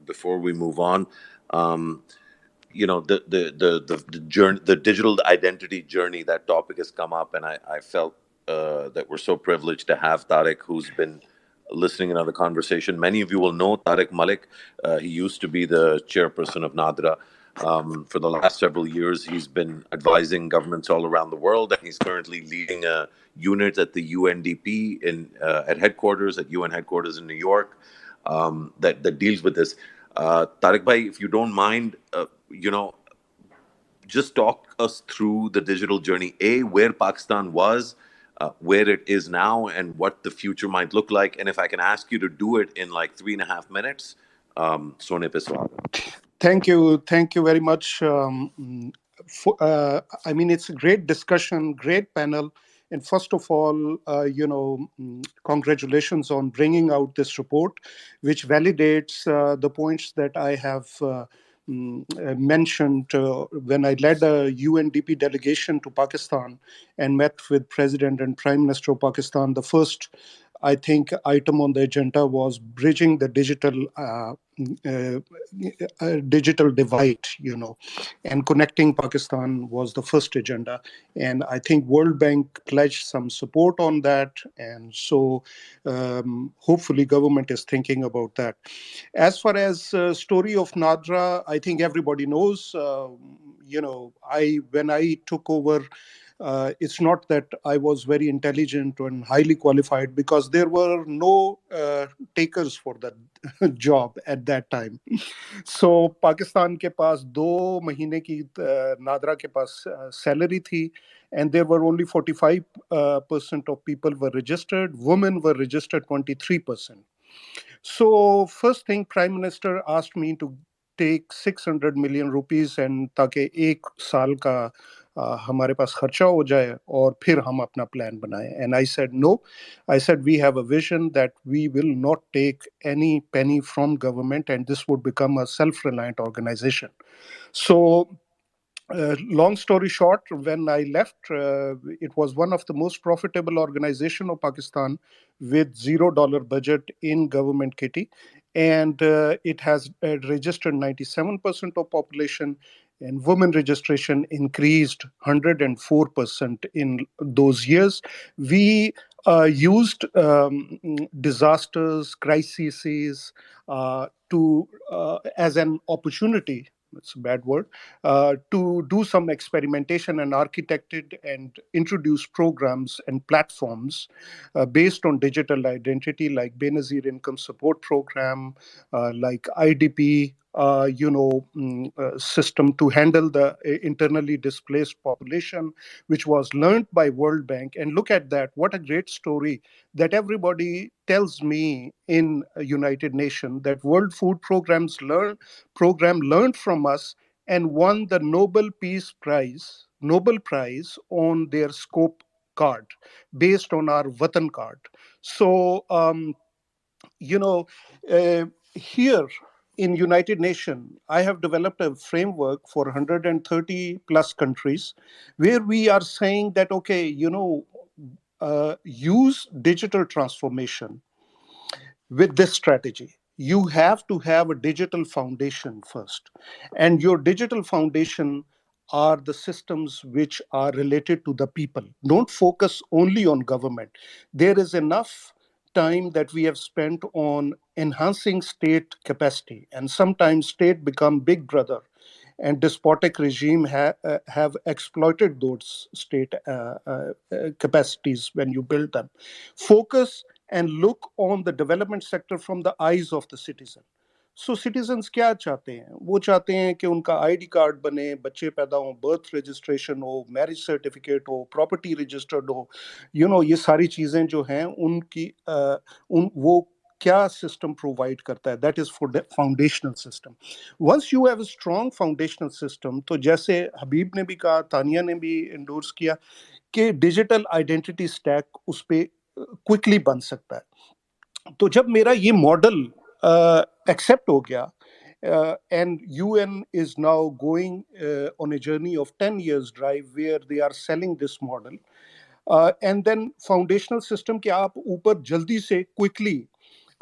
before we move on, the journey, the digital identity journey, that topic has come up, and I felt that we're so privileged to have Tariq, who's been listening in on the conversation. Many of you will know Tariq Malik. He used to be the chairperson of NADRA. For the last several years, he's been advising governments all around the world, and he's currently leading a unit at the UNDP at headquarters, at UN headquarters in New York, that deals with this. Tariq Bhai, if you don't mind, just talk us through the digital journey. Where Pakistan was, where it is now, and what the future might look like. And if I can ask you to do it in like 3.5 minutes, Sone pe swagat. Thank you very much. I mean, it's a great discussion, great panel. And first of all, congratulations on bringing out this report, which validates the points that I have mentioned when I led a UNDP delegation to Pakistan and met with President and Prime Minister of Pakistan. The first, I think, item on the agenda was bridging the digital divide, and connecting Pakistan was the first agenda. And I think World Bank pledged some support on that. And so hopefully government is thinking about that. As far as story of NADRA, I think everybody knows, when I took over, it's not that I was very intelligent and highly qualified, because there were no takers for that job at that time. So Pakistan ke paas 2 mahine ki NADRA ke paas salary thi, and there were only 45% of people were registered. Women were registered 23%. So first thing, Prime Minister asked me to take 600 million rupees and ताकि 1 साल का हमारे पास खर्चा हो जाए और फिर हम अपना प्लान बनाएं. And I said no. I said we have a vision that we will not take any penny from government, and this would become a self-reliant organization. So long story short, when I left, it was one of the most profitable organization of Pakistan with $0 budget in government kitty, and it has registered 97% of population, and women registration increased 104% in those years. We used disasters, crises to as an opportunity. It's a bad word, to do some experimentation and architected and introduce programs and platforms based on digital identity, like Benazir Income Support Program, like IDP, system to handle the internally displaced population, which was learned by World Bank. And look at that, what a great story that everybody tells me in United Nations, that World Food Program learned from us and won the Nobel Prize on their scope card based on our Vatan card. So, you know, here in United Nations, I have developed a framework for 130 plus countries where we are saying that, okay, use digital transformation with this strategy. You have to have a digital foundation first, and your digital foundation are the systems which are related to the people. Don't focus only on government. There is enough time that we have spent on enhancing state capacity, and sometimes state become big brother, and despotic regime have exploited those state capacities when you build them. Focus and look on the development sector from the eyes of the citizen. So citizens क्या चाहते हैं? वो चाहते हैं कि उनका ID card बने, बच्चे पैदा हो, बर्थ रजिस्ट्रेशन हो, मैरिज सर्टिफिकेट हो, प्रॉपर्टी रजिस्टर्ड हो, ये सारी चीज़ें जो हैं उनकी वो क्या सिस्टम प्रोवाइड करता है? That is for foundational system. Once you have a strong foundational system, तो जैसे हबीब ने भी कहा, तानिया ने भी इंडोर्स किया कि डिजिटल आइडेंटिटी स्टैक उस पर क्विकली बन सकता है. तो जब मेरा ये मॉडल एक्सेप्ट हो गया, and UN is now going on a journey of 10 years drive where they are selling this model, and then foundational system कि आप ऊपर जल्दी से quickly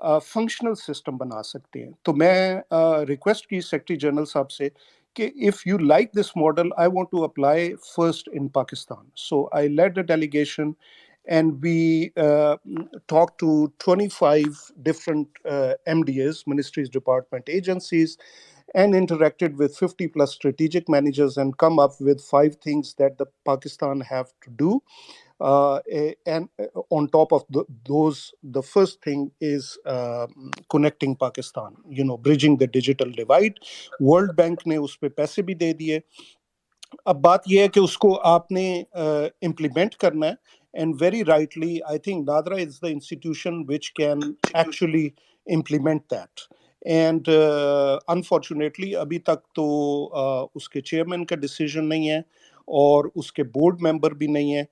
फंक्शनल सिस्टम बना सकते हैं. तो मैं रिक्वेस्ट की सेक्रेटरी जनरल साहब से कि if you like this model, I want to apply first in Pakistan. So I led the delegation and we talked to 25 different MDAs, ministries, department, agencies, and interacted with 50 plus strategic managers and come up with 5 things that the Pakistan have to do. And on top of those, the first thing is connecting Pakistan, bridging the digital divide. World Bank ने उस पे पैसे भी दे दिए. अब बात यह है कि उसको आपने implement करना है. And very rightly, I think NADRA is the institution which can actually implement that. And unfortunately, अभी तक तो उसके चेयरमैन का डिसीजन नहीं है और उसके बोर्ड मेंबर भी नहीं है.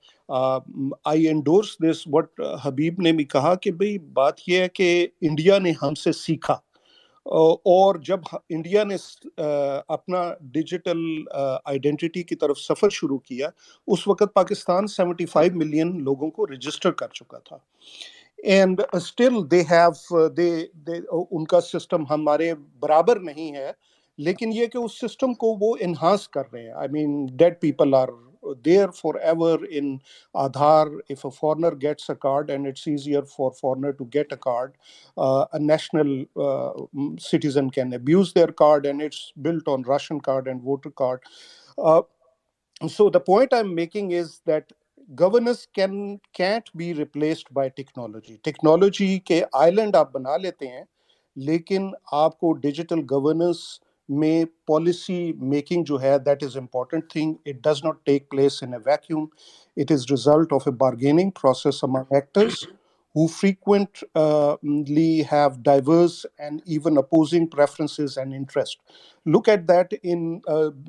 आई एंडोर्स दिस व्हाट हबीब ने भी कहा कि भाई बात यह है कि इंडिया ने हमसे सीखा, और जब इंडिया ने अपना डिजिटल आइडेंटिटी की तरफ सफर शुरू किया, उस वक्त पाकिस्तान 75 मिलियन लोगों को रजिस्टर कर चुका था. एंड स्टिल दे हैव उनका सिस्टम हमारे बराबर नहीं है, लेकिन ये कि उस सिस्टम को वो एनहांस कर रहे हैं. I mean dead people are there forever in Aadhaar. If a foreigner gets a card, and it's easier for foreigner to get a card, a national citizen can abuse their card, and it's built on Russian card and voter card. So the point I'm making is that governance can't be replaced by technology. Technology के island आप बना लेते हैं, लेकिन आपको digital governance में policy making जो है, that is important thing. It does not take place in a vacuum. It is result of a bargaining process among actors who frequently have diverse and even opposing preferences and interest. Look at that in,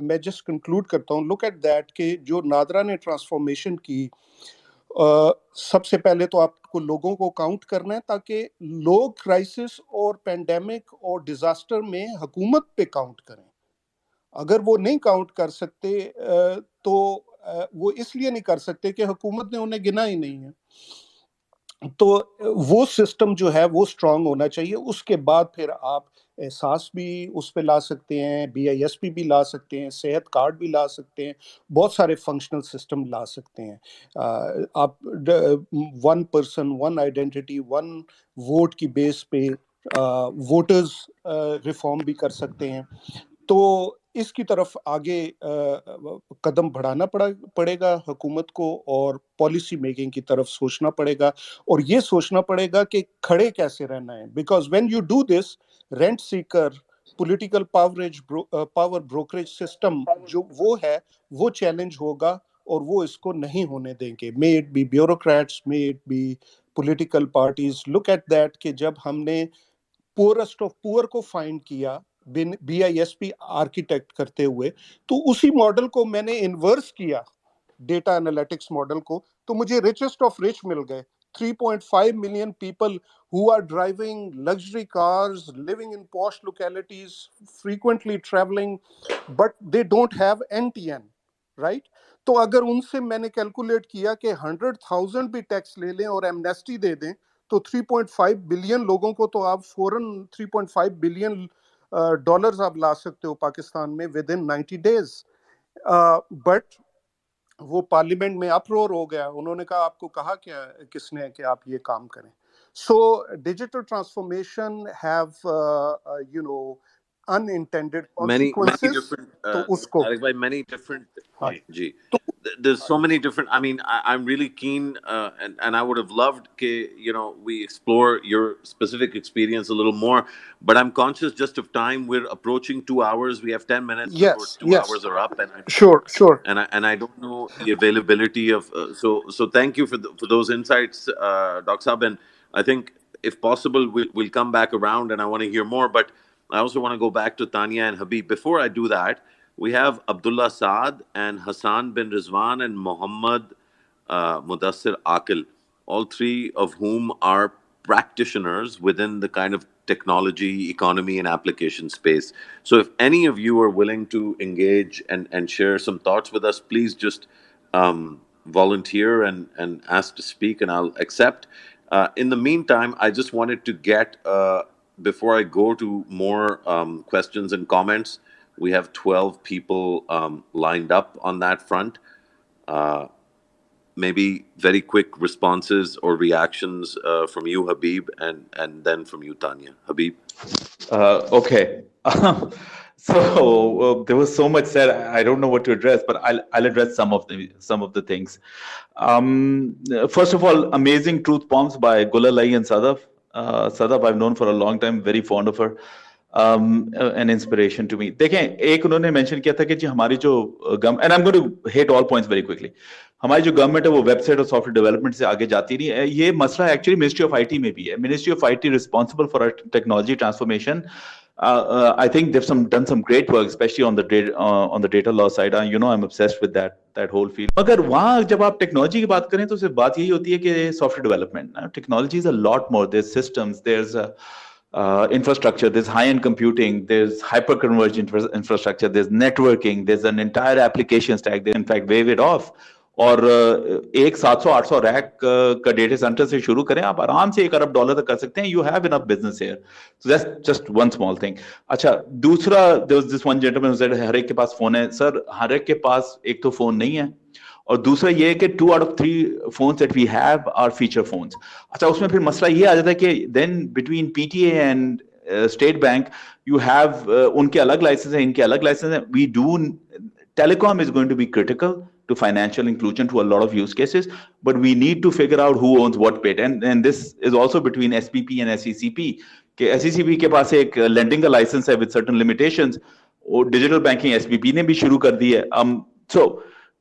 मैं just conclude करता हूँ, look at that कि जो नादरा ने transformation की, सबसे पहले तो आपको लोगों को काउंट करना है ताकि लोग क्राइसिस और पेंडेमिक और डिजास्टर में हुकूमत पे काउंट करें. अगर वो नहीं काउंट कर सकते तो वो इसलिए नहीं कर सकते कि हुकूमत ने उन्हें गिना ही नहीं है. तो वो सिस्टम जो है वो स्ट्रांग होना चाहिए. उसके बाद फिर आप एहसास भी उस पे ला सकते हैं, BISP भी ला सकते हैं, सेहत कार्ड भी ला सकते हैं, बहुत सारे फंक्शनल सिस्टम ला सकते हैं. आप one person one identity one vote की बेस पे वोटर्स रिफॉर्म भी कर सकते हैं. तो इसकी तरफ आगे कदम बढ़ाना पड़ेगा हुकूमत को, और पॉलिसी मेकिंग की तरफ सोचना पड़ेगा, और ये सोचना पड़ेगा कि खड़े कैसे रहना है. Because when you do this, rent Sikar political power brokerage system जो वो है वो चैलेंज होगा, और वो इसको नहीं होने देंगे. May it be bureaucrats, may it be political parties. Look at that कि जब हमने पोअरेस्ट ऑफ पुअर को फाइंड किया BISP आर्किटेक्ट करते हुए, तो उसी मॉडल को मैंने इन्वर्स किया, डेटा एनालिटिक्स मॉडल को, तो मुझे रिचेस्ट ऑफ रिच मिल गए. 3.5 million people who are driving luxury cars, living in posh localities, frequently traveling, but they don't have NTN, right? तो अगर उनसे मैंने कैलकुलेट किया कि 100,000 भी टैक्स ले लें और एमनेस्टी दे दें, तो 3.5 बिलियन लोगों को तो आप फौरन 3.5 बिलियन डॉलर्स आप ला सकते हो पाकिस्तान में विद इन 90 days. बट वो पार्लियामेंट में अप्रोर हो गया. उन्होंने कहा आपको कहा क्या किसने कि आप ये काम करें. So digital transformation have unintended many consequences. different तो उसको Tariq bhai, many different हाँ. जी. There's so many different, I mean, I'm really keen and I would have loved we explore your specific experience a little more, but I'm conscious just of time. We're approaching 2 hours. We have 10 minutes before Yes, 2 yes. hours are up, and Sure. and I don't know the availability of so thank you for those insights, Dr. Saab, and I think if possible we'll come back around, and I want to hear more, but I also want to go back to Tanya and Habib. Before I do that, we have Abdullah Saad and Hassan bin Rizwan and Muhammad Mudassir Akil, all three of whom are practitioners within the kind of technology, economy, and application space. So if any of you are willing to engage and share some thoughts with us, please just volunteer and ask to speak, and I'll accept. In the meantime, I just wanted to get, before I go to more questions and comments, we have 12 people lined up on that front. Maybe very quick responses or reactions from you, Habib, and then from you, Tanya. Habib? Okay. So there was so much said. I don't know what to address, but I'll address some of the things. First of all, amazing truth bombs by Gulalai and Sadaf. Sadaf I've known for a long time, very fond of her. An inspiration to me. देखें, एक उन्होंने mention किया था कि जी हमारी जो and I'm going to hit all points very quickly. हमारी जो गवर्नमेंट है वो वेबसाइट और सॉफ्टवेयर डेवलपमेंट से आगे जाती नहीं है. ये मसला एक्चुअली मिनिस्ट्री ऑफ आईटी में भी है. Ministry of IT responsible for technology transformation. I think they've done some great work, especially on the data law side. I'm obsessed with that whole field. मगर वहाँ जब आप टेक्नोलॉजी की बात करें तो सिर्फ बात यही होती है कि software development. Technology is a lot more. There's systems, there's infrastructure, there's high-end computing, there's hyper-convergent infrastructure, there's networking, there's an entire application stack. They in fact wave it off. और एक 700-800 रैक का data centre से शुरू करें, आप आराम से $1 अरब तक कर सकते हैं. You have enough business here. So that's just one small thing. अच्छा, दूसरा, there was this one gentleman who said हर एक के पास फोन है. सर, हर एक के पास एक तो फोन नहीं है, और दूसरा ये है कि 2 out of 3 phones that we have are feature phones. अच्छा, उसमें फिर मसला ये आ जाता है कि then between PTA and State Bank you have उनके अलग लाइसेंस हैं, इनके अलग लाइसेंस हैं. We do, telecom is going to be critical to financial inclusion to a lot of use cases, but we need to figure out who owns what bit, and this is also between SPP and SECP. कि SECP के पास एक lending का license है with certain limitations, और digital banking SPP ने भी शुरू कर दी है. So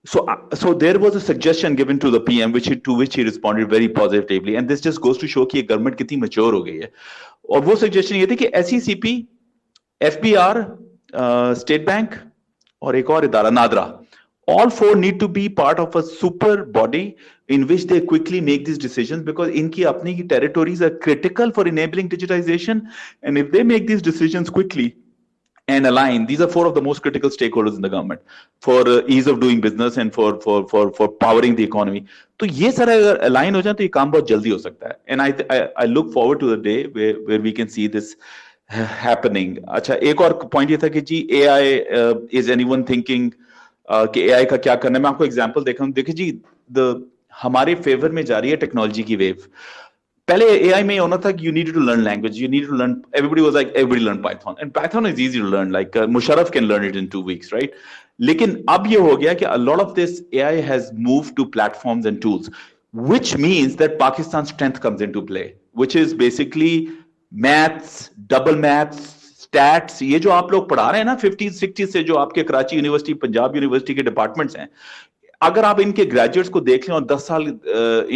So there was a suggestion given to the PM, to which he responded very positively, and this just goes to show कि ये government कितनी mature हो गई है. और वो suggestion ये थी कि SECP, FBR, State Bank और एक और इदारा NADRA, all four need to be part of a super body in which they quickly make these decisions, because इनकी अपनी की territories are critical for enabling digitization, and if they make these decisions quickly and align, these are four of the most critical stakeholders in the government for ease of doing business and for powering the economy. तो ये सारे अगर align हो जाए तो ये काम बहुत जल्दी हो सकता है. And I look forward to the day where we can see this happening. अच्छा, एक और point ये था कि जी AI, is anyone thinking कि AI का क्या करना है? मैं आपको example देखा हूँ. देखिए जी, हमारे favor में जा रही है technology की wave. पहले AI में होना था कि you needed to learn language, you needed to learn, everybody was like, everybody learn Python, and Python is easy to learn, like Musharraf can learn it in 2 weeks, right? लेकिन अब ये हो गया कि a lot of this AI has moved to platforms and tools, which means that Pakistan's strength comes into play, which is basically maths, double maths, stats. ये जो आप लोग पढ़ा रहे हैं ना 50s 60s से, जो आपके कराची यूनिवर्सिटी, पंजाब यूनिवर्सिटी के डिपार्टमेंट्स हैं, अगर आप इनके ग्रेजुएट्स को देख लें और 10 साल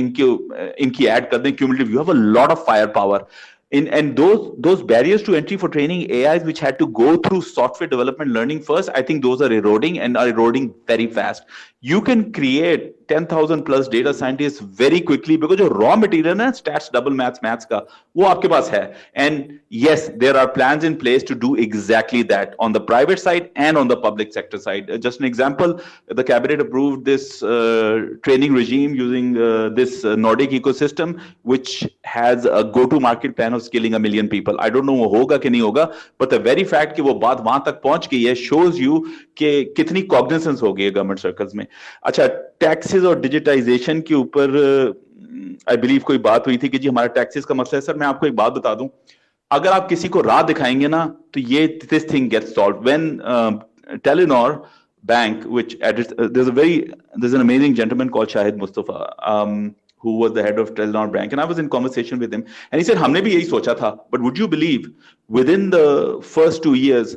इनकी ऐड कर दें cumulative, you have a lot of fire power. And those barriers to entry for training AIs, which had to go through software development learning first, I think those are eroding and are eroding very fast. You can create 10,000 plus data scientists very quickly because जो raw material है, stats, double maths का, वो आपके पास है. And yes, there are plans in place to do exactly that on the private side and on the public sector side. Just an example, the cabinet approved this training regime using this Nordic ecosystem, which has a go-to-market plan of skilling 1 million people. I don't know वो होगा कि नहीं होगा, but the very fact कि वो बात वहां तक पहुंच गई है shows you कि कितनी cognizance हो गई है गवर्नमेंट सर्कल्स में. अच्छा, टैक्सेस और डिजिटाइजेशन के ऊपर आई बिलीव कोई बात हुई थी कि जी हमारा टैक्सेस का मसला है. सर मैं आपको एक बात बता दूं, अगर आप किसी को राह दिखाएंगे ना तो ये this thing gets solved. When Telenor bank, which there's an amazing gentleman called Shahid Mustafa, who was the head of Telenor Bank, and I was in conversation with him, and he said हमने भी यही सोचा था, but would you believe within the first 2 years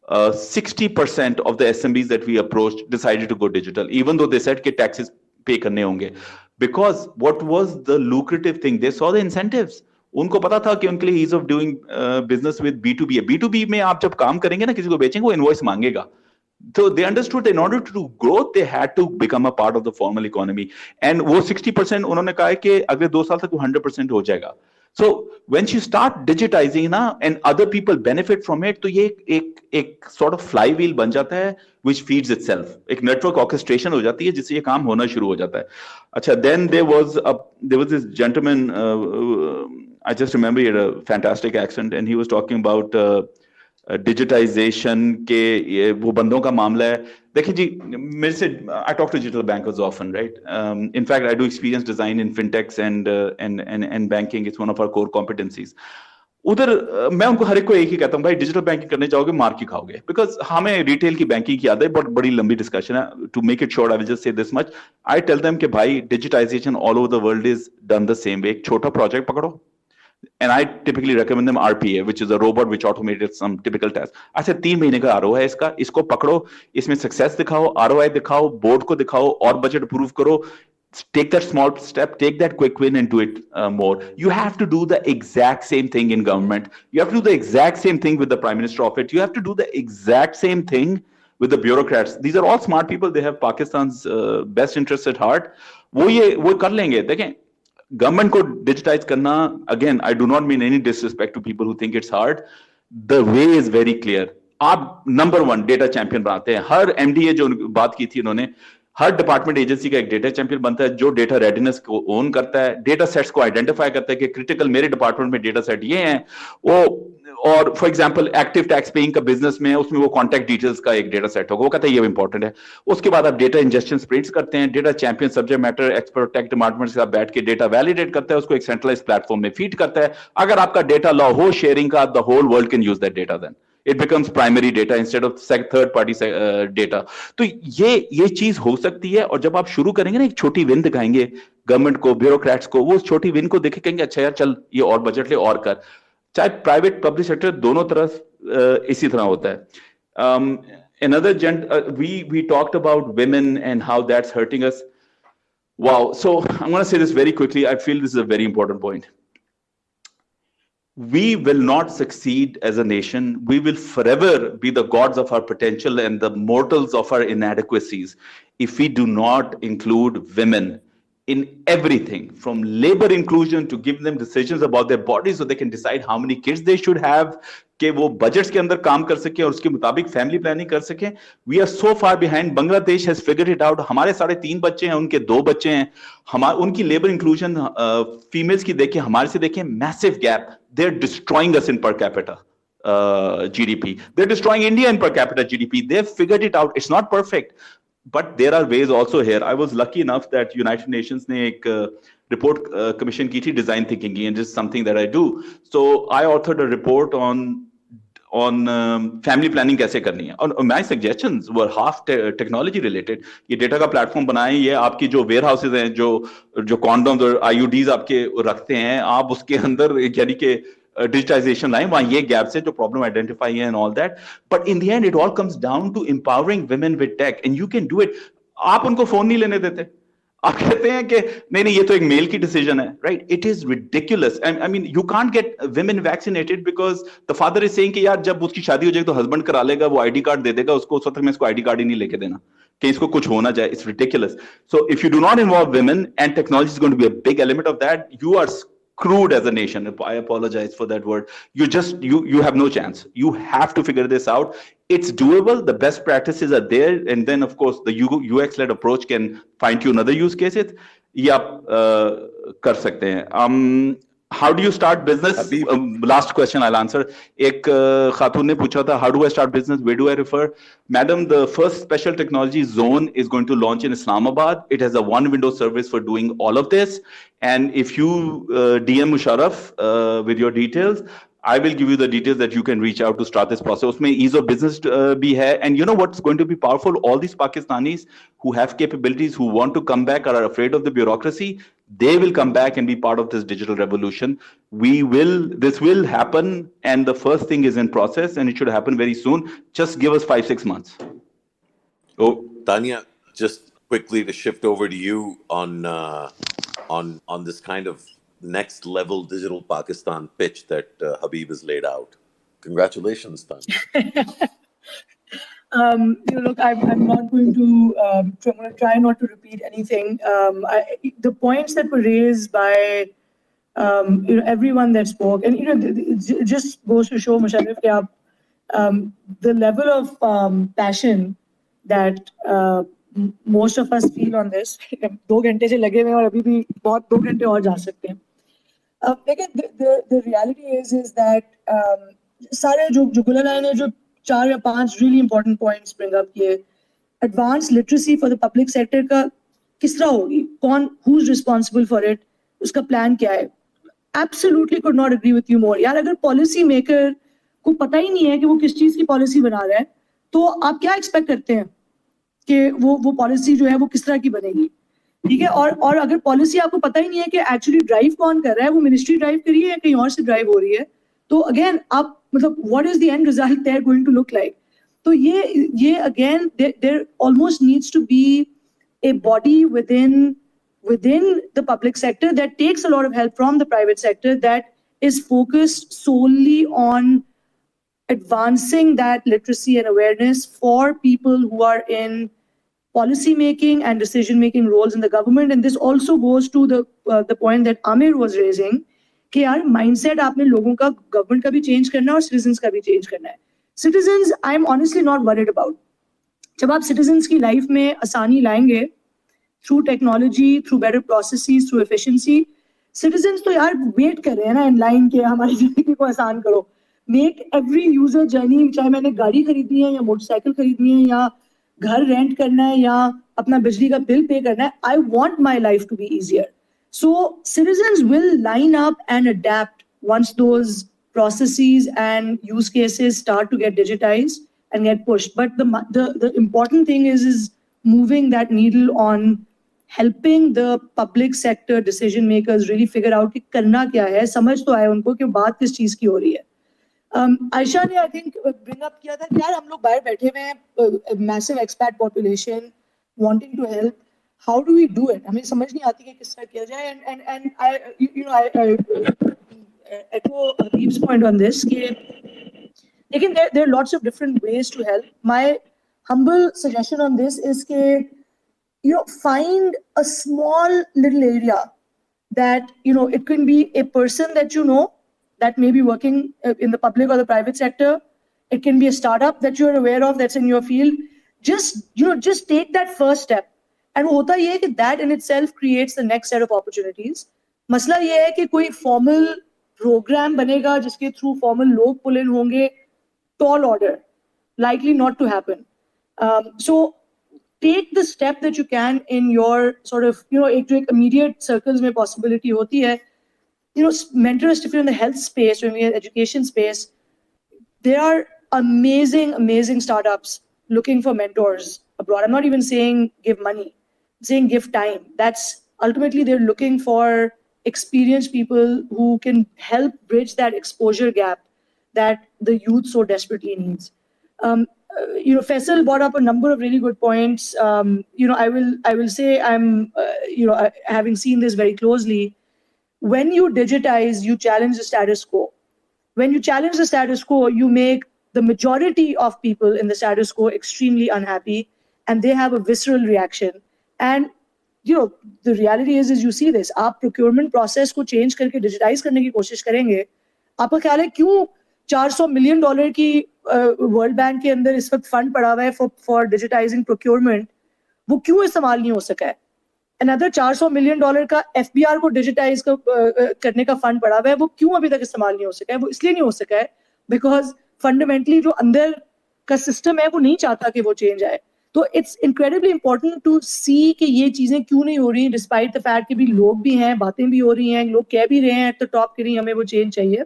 60% of the SMBs that we approached decided to go digital, even though they said कि taxes pay करने होंगे, because what was the lucrative thing? They saw the incentives. उनको पता था कि उनके लिए ease of doing business with B2B है. B2B में आप जब काम करेंगे ना, किसी को बेचेंगे, वो इनवॉइस मांगेगा. So they understood that in order to do growth, they had to become a part of the formal economy. And वो 60% उन्होंने कहा है कि अगले 2 साल तक वो 100% हो जाएगा. So when you start digitizing ना, and other people benefit from it, तो ये एक sort of flywheel बन जाता है, which feeds itself. एक network orchestration हो जाती है जिससे ये काम होना शुरू हो जाता है. अच्छा, then there was this gentleman, I just remember he had a fantastic accent, and he was talking about digitisation के वो बंदों का मामला है. देखिए जी, मेरे से I talk to digital bankers often, right? In fact I do experience design in fintechs and banking. It's one of our core competencies. उधर मैं उनको हर एक को एक ही कहता हूँ, भाई डिजिटल बैंकिंग करने जाओगे मार की खाओगे, बिकॉज हमें रिटेल की बैंकिंग की आदत है. बहुत बड़ी लंबी डिस्कशन है. To make it short, I will just say this much. I tell them कि भाई digitisation all over the world is done the same way. एक छोटा प्रोजेक्ट पकड़ो, and I typically recommend them RPA, which is a robot which automated some typical tasks. I said 3 महीने का ROI है इसका, इसको पकड़ो, इसमें सक्सेस दिखाओ, ROI दिखाओ, बोर्ड को दिखाओ और बजट अप्रूव करो. Take that small step, take that quick win and do it more. You have to do the exact same thing in government. You have to do the exact same thing with the prime minister of it. You have to do the exact same thing with the bureaucrats. These are all smart people. They have Pakistan's best interests at heart. वो कर लेंगे. देखें, government को digitise करना, again I do not mean any disrespect to people who think it's hard. The way is very clear. आप number 1 data champion बनाते हैं. हर MDA जो बात की थी उन्होंने, हर डिपार्टमेंट एजेंसी का एक डेटा चैंपियन बनता है जो डेटा रेडीनेस को ओन करता है, डेटा सेट्स को आइडेंटिफाई करता है कि क्रिटिकल मेरे डिपार्टमेंट में डेटा सेट ये हैं. वो और for example active tax paying का बिजनेस में, उसमें वो कॉन्टैक्ट डिटेल्स का एक डेटा सेट होगा, वो कहता है ये इंपॉर्टेंट है. उसके बाद आप डेटा इंजेक्शन स्प्रिंट्स करते हैं. Data champion subject matter expert tech department के साथ बैठ के डेटा वैलिडेट करता है, उसको एक सेंट्रलाइज प्लेटफॉर्म में फीड करता है. अगर आपका डेटा लॉ हो शेयरिंग का, the whole world can use that data. Then it becomes primary data instead of third party data. तो ये चीज हो सकती है. और जब आप शुरू करेंगे ना, एक छोटी विन दिखाएंगे गवर्नमेंट को, ब्यूरोक्रेट्स को, वो छोटी विन को देखे कहेंगे अच्छा यार चल ये और बजट ले और कर. चाहे प्राइवेट पब्लिक सेक्टर दोनों तरफ इसी तरह होता है. another we talked about women and how that's hurting us. Wow. So I'm going to say this very quickly. I feel this is a very important point. We will not succeed as a nation. We will forever be the gods of our potential and the mortals of our inadequacies if we do not include women in everything, from labor inclusion to give them decisions about their bodies so they can decide how many kids they should have, कि वो budgets के अंदर काम कर सके और उसके मुताबिक family planning कर सके. We are so far behind. Bangladesh has figured it out. हमारे 3.5 बच्चे हैं, उनके 2 बच्चे हैं. उनकी labor inclusion females की देखें, हमारे से देखें, massive gap. They're destroying us in per capita GDP. They're destroying India in per capita GDP. They've figured it out. It's not perfect. But there are ways also here. I was lucky enough that United Nations ने एक report commission की थी design thinking की, and this is something that I do. So I authored a report on family planning कैसे करनी है. और my suggestions were half technology related. ये data का platform बनाएं, ये आपकी जो warehouses हैं, जो condoms और IUDs आपके रखते हैं, आप उसके अंदर यानी कि digitization line, वहाँ ये gaps है जो problem identify है and all that. But in the end, it all comes down to empowering women with tech, and you can do it. आप उनको phone नहीं लेने देते. आप कहते हैं कि नहीं ये तो एक मेल की डिसीजन है, right? It is ridiculous. I mean, you can't get women vaccinated because the father is saying कि यार जब उसकी शादी हो जाएगी तो husband करा लेगा, वो ID card दे देगा उसको, उस वक्त मैं इसको ID card ही नहीं लेके देना कि इसको कुछ होना जाए. It's ridiculous. So if you do not involve women, and technology is going to be a big element of that, you are screwed as a nation. I apologize for that word. You have no chance. You have to figure this out. It's doable. The best practices are there, and then of course the UX-led approach can fine tune other use cases. ये आप कर सकते हैं. How do you start business? Last question I'll answer. एक खातून ने पूछा था, how do I start business? Where do I refer? Madam, the first special technology zone is going to launch in Islamabad. It has a one-window service for doing all of this. And if you DM Musharraf with your details, I will give you the details that you can reach out to start this process. उसमें ease of business भी है. And you know what's going to be powerful? All these Pakistanis who have capabilities, who want to come back, are afraid of the bureaucracy, they will come back and be part of this digital revolution. This will happen, and the first thing is in process, and it should happen very soon. Just give us 5-6 months. Oh, Tanya, just quickly to shift over to you on this kind of next level digital Pakistan pitch that Habib has laid out. Congratulations, Tanya. Look, I'm not going to. I'm going to try not to repeat anything. The points that were raised by everyone that spoke, and it just goes to show, Musharraf, the level of passion that most of us feel on this. 2 घंटे से लगे हुए हैं और अभी भी बहुत 2 घंटे और जा सकते हैं. The reality is that सारे जो गुला राय ने जो 4 या 5 really important points bring up किए, advanced literacy for the public sector का किस तरह होगी, who's responsible for it, उसका plan क्या है. Absolutely could not agree with you more. यार अगर policy maker को पता ही नहीं है कि वो किस चीज की policy बना रहा है, तो आप क्या expect करते हैं कि वो policy जो है वो किस तरह की बनेगी. ठीक है, और अगर पॉलिसी आपको पता ही नहीं है कि एक्चुअली ड्राइव कौन कर रहा है, वो मिनिस्ट्री ड्राइव कर रही है या कहीं और से ड्राइव हो रही है, तो अगेन आप मतलब what is the end result there going to look like. तो ये again there almost needs to be a body within the public sector that takes a lot of help from the private sector, that is focused solely on advancing that literacy and awareness for people who are in policy making and decision making roles in the government. And this also goes to the point that Amir was raising कि यार mindset आपने लोगों का government का भी change करना है और citizens का भी change करना है. Citizens I am honestly not worried about. जब आप citizens की life में आसानी लाएंगे through technology, through better processes, through efficiency, citizens तो यार wait कर रहे हैं ना in line के हमारी जिंदगी को आसान करो. Make every user journey, चाहे मैंने गाड़ी खरीदनी है या मोटरसाइकिल खरीदनी है या घर रेंट करना है या अपना बिजली का बिल पे करना है, I want my life to be easier. So citizens will line up and adapt once those processes and use cases start to get digitized and get pushed. But the important thing is moving that needle on helping the public sector decision makers really figure out कि करना क्या है, समझ तो आए उनको कि बात किस चीज की हो रही है. आयशा ने आई थिंक ब्रिंग अप किया था कि यार हम लोग बाहर बैठे हुए हैं, massive expat population wanting to help, how do we do it? हमें समझ नहीं आती कि किस तरह किया जाए. And I you know I echo Habib's point on this कि लेकिन there are lots of different ways to help. My humble suggestion on this is कि find a small little area that it can be a person that that may be working in the public or the private sector. It can be a startup that you're aware of that's in your field. Just take that first step. And वो होता ये है कि that in itself creates the next set of opportunities. मसला ये है कि कोई formal program बनेगा जिसके through formal लोग pull in होंगे, tall order, likely not to happen. So take the step that you can in your sort of एक immediate circles में possibility होती है. Mentors, if you're in the health space or in the education space, there are amazing startups looking for mentors abroad. I'm not even saying give money, I'm saying give time. That's ultimately they're looking for experienced people who can help bridge that exposure gap that the youth so desperately needs. Faisal brought up a number of really good points. I will say I'm, having seen this very closely. When you digitize, you challenge the status quo. When you challenge the status quo, you make the majority of people in the status quo extremely unhappy, and they have a visceral reaction. And the reality is you see this. आप procurement process को change करके digitize करने की कोशिश करेंगे. आपका ख्याल है क्यों $400 million की वर्ल्ड बैंक के अंदर इस वक्त फंड पड़ा हुआ है फॉर डिजिटाइजिंग प्रोक्योरमेंट, वो क्यों इस्तेमाल नहीं हो सका है? अनदर $400 million का एफबीआर को डिजिटाइज करने का फंड पड़ा हुआ है, वो क्यों अभी तक इस्तेमाल नहीं हो सका है? वो इसलिए नहीं हो सका है बिकॉज फंडामेंटली जो अंदर का सिस्टम है वो नहीं चाहता कि वो चेंज आए. तो इट्स इनक्रेडिबली इंपॉर्टेंट टू सी कि ये चीजें क्यों नहीं हो रही, डिस्पाइट द फैक्ट कि भी लोग भी हैं, बातें भी हो रही हैं, लोग कह भी रहे हैं एट द टॉप कि नहीं हमें वो चेंज चाहिए.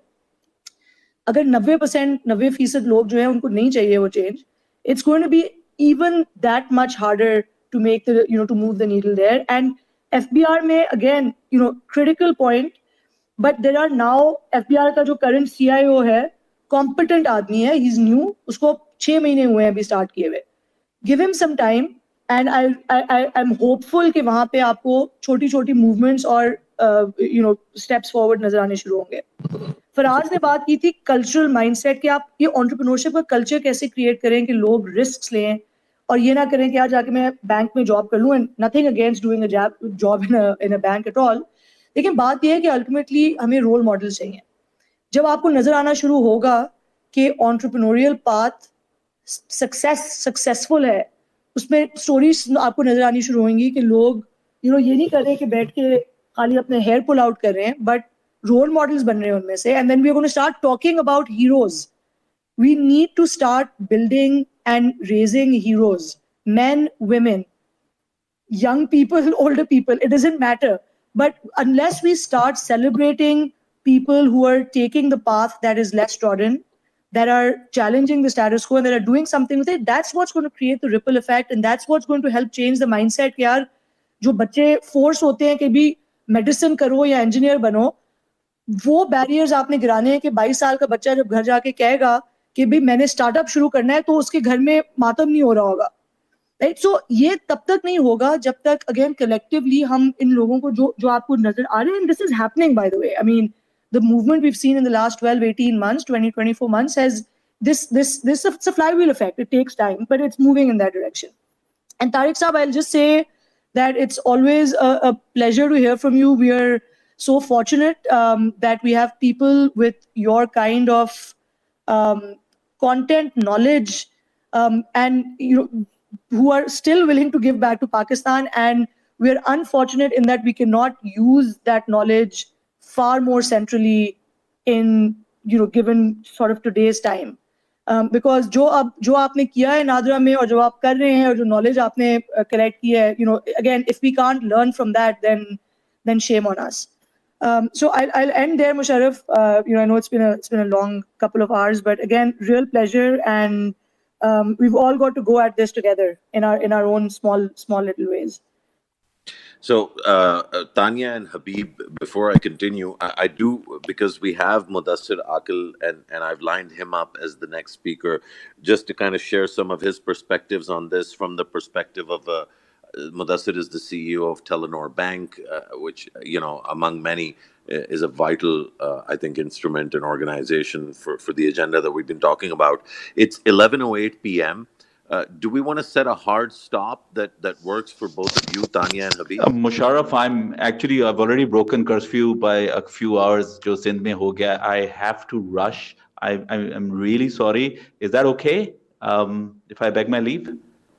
अगर 90% लोग जो है उनको नहीं चाहिए वो change, it's going to be even that much harder to make to move the needle there. And FBR में again critical point, but there are now FBR का जो current CIO है competent आदमी है, he's new, उसको 6 महीने हुए हैं अभी start किए हुए. Give him some time and I'm hopeful कि वहाँ पे आपको छोटी movements और steps forward नजर आने शुरू होंगे. फराज ने बात की थी कल्चरल माइंडसेट कि आप ये एंटरप्रेन्योरशिप का कल्चर कैसे क्रिएट करें कि लोग रिस्क्स लें और ये ना करें कि आज जाके मैं बैंक में जॉब कर लूं. And nothing against doing a job in a bank at all, लेकिन बात ये है कि अल्टीमेटली हमें रोल मॉडल चाहिए. जब आपको नजर आना शुरू होगा कि एंटरप्रेन्योरियल पाथ सक्सेसफुल है, उसमें स्टोरीज आपको नजर आनी शुरू होंगी कि लोग ये नहीं कर रहे कि बैठ के खाली अपने हेयर पुल आउट कर रहे हैं, बट role models बन रहे हैं उनमें से. And then we're going to start talking about heroes. We need to start building and raising heroes, men, women, young people, older people, it doesn't matter. But unless we start celebrating people who are taking the path that is less trodden, that are challenging the status quo and that are doing something with it, that's what's going to create the ripple effect, and that's what's going to help change the mindset कि यार जो बच्चे force होते हैं कि भी medicine करो या इंजीनियर बनो, वो बैरियर्स आपने गिराने हैं कि 22 साल का बच्चा जब घर जाके कहेगा कि भी मैंने स्टार्टअप शुरू करना है तो उसके घर में मातम नहीं हो रहा होगा. राइट? सो ये तब तक नहीं होगा जब तक अगेन कलेक्टिवली हम इन लोगों को जो आपको नजर आ रहे हैं, this is happening by the way. I mean the movement we have seen in the last 12-18 months, 20-24 months has this it's a flywheel effect. It takes time, but it's moving in that direction. And Tariq Saab, I'll just say that it's always a pleasure to hear from you. We are so fortunate that we have people with your kind of content, knowledge, and who are still willing to give back to Pakistan. And we're unfortunate in that we cannot use that knowledge far more centrally in given sort of today's time. Because जो आपने किया है नादरा में और जो आप कर रहे हैं और जो knowledge आपने collect की है, again, if we can't learn from that, then shame on us. So I'll end there, Musharraf. I know it's been a long couple of hours, but again, real pleasure, and we've all got to go at this together in our own small little ways. So, Tanya and Habib, before I continue, I do, because we have Mudassir Akil, and I've lined him up as the next speaker, just to kind of share some of his perspectives on this from the perspective of Mudassir is the CEO of Telenor Bank, which, among many, is a vital, I think, instrument and organization for the agenda that we've been talking about. It's 11:08 p.m. Do we want to set a hard stop that works for both of you, Tanya and Habib? Musharraf, I've already broken curfew by a few hours. जो सिंध में हो गया. I have to rush. I'm really sorry. Is that okay? If I beg my leave?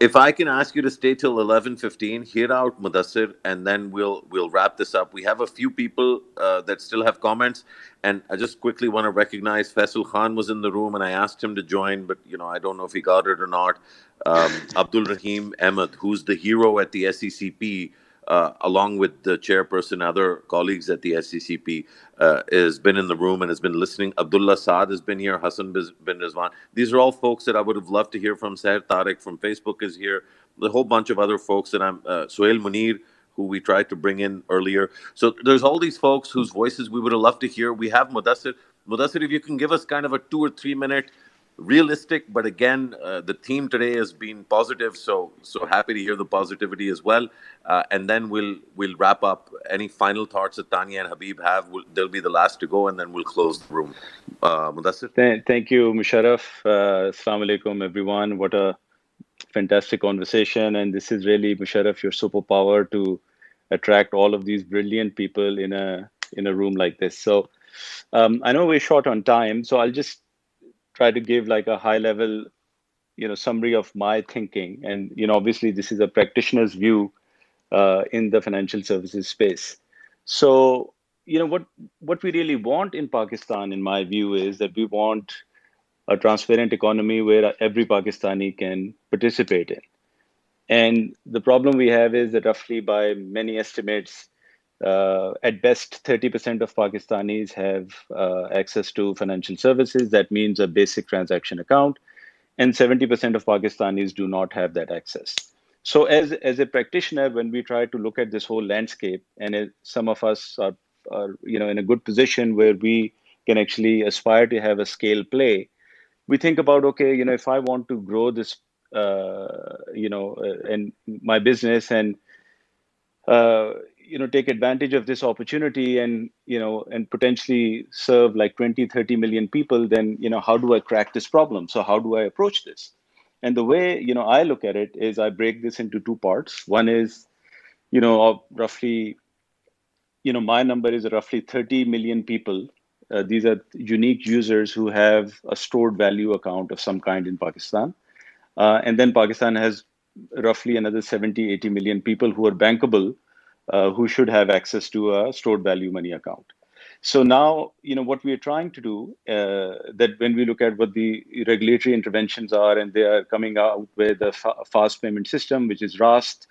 If I can ask you to stay till 11:15, hear out Mudassir, and then we'll wrap this up. We have a few people that still have comments, and I just quickly want to recognize Faisal Khan was in the room, and I asked him to join, but I don't know if he got it or not. Abdul Rahim Ahmed, who's the hero at the SECP, along with the chairperson, other colleagues at the SECP, has been in the room and has been listening. Abdullah Saad has been here. Hassan bin Rizwan. These are all folks that I would have loved to hear from. Seher Tariq from Facebook is here. A whole bunch of other folks that Suhail Munir, who we tried to bring in earlier. So there's all these folks whose voices we would have loved to hear. We have Mudassir. Mudassir, if you can give us kind of a 2 or 3 minute realistic, but again, the theme today has been positive, so happy to hear the positivity as well, and then we'll wrap up. Any final thoughts that Tanya and Habib have, they'll be the last to go, and then we'll close the room. Mudassir? Thank you, Musharraf. Assalamu alaikum, everyone. What a fantastic conversation, and this is really, Musharraf, your superpower to attract all of these brilliant people in a room like this. So I know we're short on time, so I'll just try to give like a high level, summary of my thinking. And, obviously this is a practitioner's view in the financial services space. So, what we really want in Pakistan, in my view, is that we want a transparent economy where every Pakistani can participate in. And the problem we have is that roughly by many estimates, at best, 30% of Pakistanis have access to financial services. That means a basic transaction account, and 70% of Pakistanis do not have that access. So, as a practitioner, when we try to look at this whole landscape, and some of us are in a good position where we can actually aspire to have a scale play, we think about, okay, if I want to grow this, and my business, and take advantage of this opportunity, and and potentially serve like 20-30 million people, then how do I crack this problem? So how do I approach this? And the way I look at it is I break this into two parts. One is roughly my number is roughly 30 million people. These are unique users who have a stored value account of some kind in Pakistan. And then Pakistan has roughly another 70-80 million people who are bankable, who should have access to a stored value money account. So now, what we are trying to do, that when we look at what the regulatory interventions are, and they are coming out with a fast payment system, which is RAST.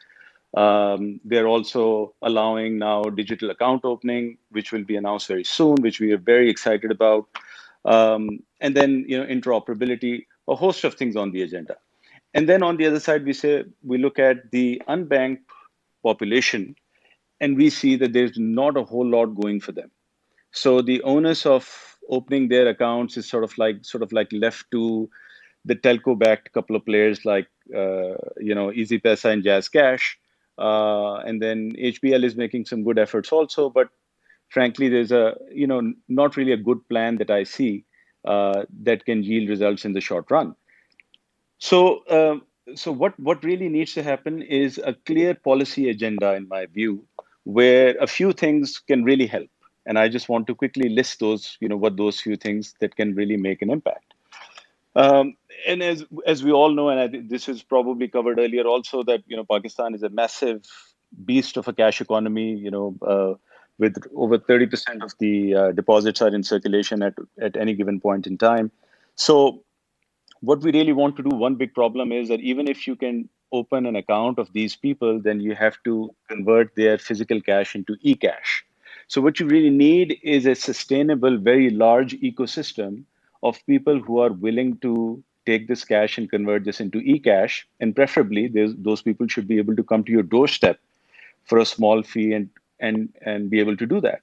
They're also allowing now digital account opening, which will be announced very soon, which we are very excited about. And then, interoperability, a host of things on the agenda. And then on the other side, we look at the unbanked population, and we see that there's not a whole lot going for them. So the onus of opening their accounts is sort of like left to the telco-backed couple of players like Easy Pesa and Jazz Cash, and then HBL is making some good efforts also. But frankly, there's not really a good plan that I see that can yield results in the short run. So, what really needs to happen is a clear policy agenda, in my view, where a few things can really help. And I just want to quickly list those, what those few things that can really make an impact. And as we all know, and I think this was probably covered earlier also, that Pakistan is a massive beast of a cash economy. With over 30% of the deposits are in circulation at any given point in time. So what we really want to do, one big problem is that even if you can open an account of these people, then you have to convert their physical cash into e-cash. So what you really need is a sustainable, very large ecosystem of people who are willing to take this cash and convert this into e-cash. And preferably, those people should be able to come to your doorstep for a small fee and be able to do that.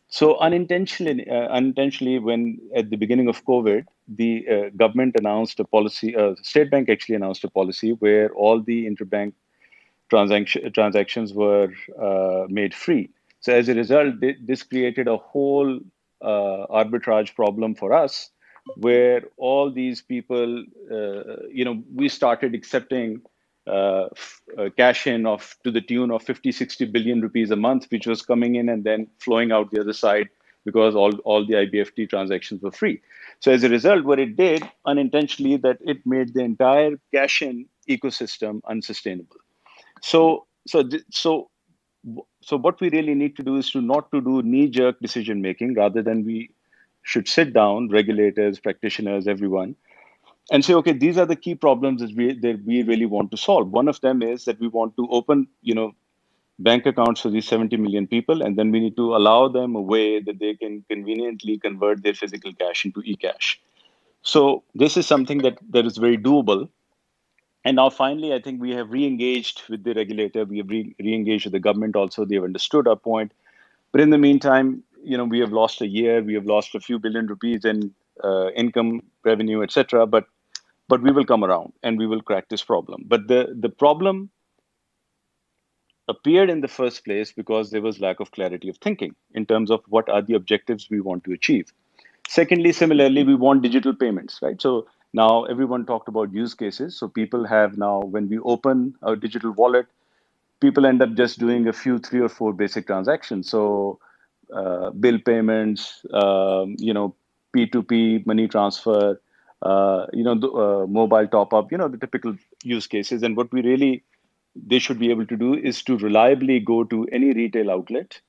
So unintentionally, when at the beginning of COVID, the government announced a policy, State Bank actually announced a policy where all the interbank transactions were made free. So as a result, this created a whole arbitrage problem for us, where all these people, we started accepting cash in of to the tune of 50, 60 billion rupees a month, which was coming in and then flowing out the other side because all the IBFT transactions were free. So as a result, what it did unintentionally, that it made the entire cash in ecosystem unsustainable. So what we really need to do is not to do knee-jerk decision making, rather than we should sit down, regulators, practitioners, everyone, and say, okay, these are the key problems that we really want to solve. One of them is that we want to open, bank accounts for these 70 million people, and then we need to allow them a way that they can conveniently convert their physical cash into e-cash. So this is something that is very doable. And now, finally, I think we have re-engaged with the regulator. We have re-engaged with the government also. They have understood our point. But in the meantime, we have lost a year. We have lost a few billion rupees in income, revenue, etc. But we will come around and we will crack this problem. But the problem appeared in the first place because there was lack of clarity of thinking in terms of what are the objectives we want to achieve. Secondly, similarly, we want digital payments, right? So now everyone talked about use cases. So people have now, when we open a digital wallet, people end up just doing a few, 3 or 4 basic transactions. So bill payments, P2P, money transfer, mobile top up, the typical use cases. And what they should be able to do is to reliably go to any retail outlet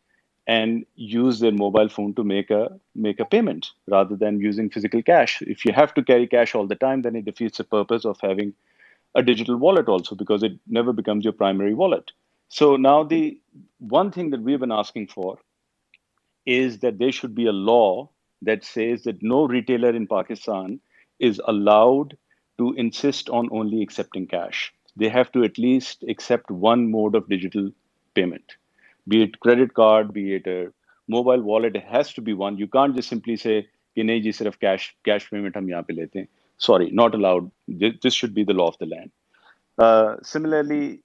and use their mobile phone to make a payment rather than using physical cash. If you have to carry cash all the time, then it defeats the purpose of having a digital wallet also, because it never becomes your primary wallet. So now the one thing that we've been asking for is that there should be a law that says that no retailer in Pakistan is allowed to insist on only accepting cash. They have to at least accept one mode of digital payment, be it credit card, be it a mobile wallet. It has to be one. You can't just simply say, कि नहीं जी सिर्फ cash payment हम यहाँ पे लेते हैं. Sorry, not allowed. This should be the law of the land. Similarly,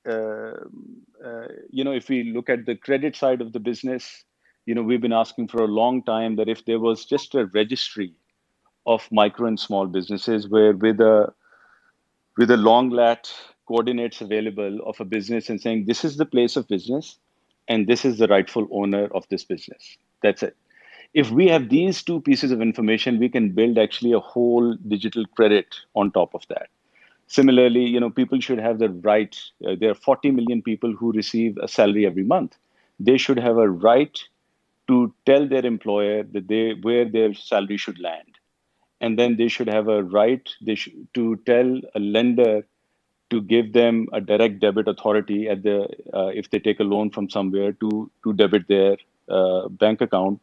if we look at the credit side of the business, we've been asking for a long time that if there was just a registry of micro and small businesses where with a long lat coordinates available of a business and saying, this is the place of business and this is the rightful owner of this business. That's it. If we have these two pieces of information, we can build actually a whole digital credit on top of that. Similarly, people should have the right. There are 40 million people who receive a salary every month. They should have a right to tell their employer that where their salary should land, and then they should have a right to tell a lender to give them a direct debit authority at if they take a loan from somewhere to debit their bank account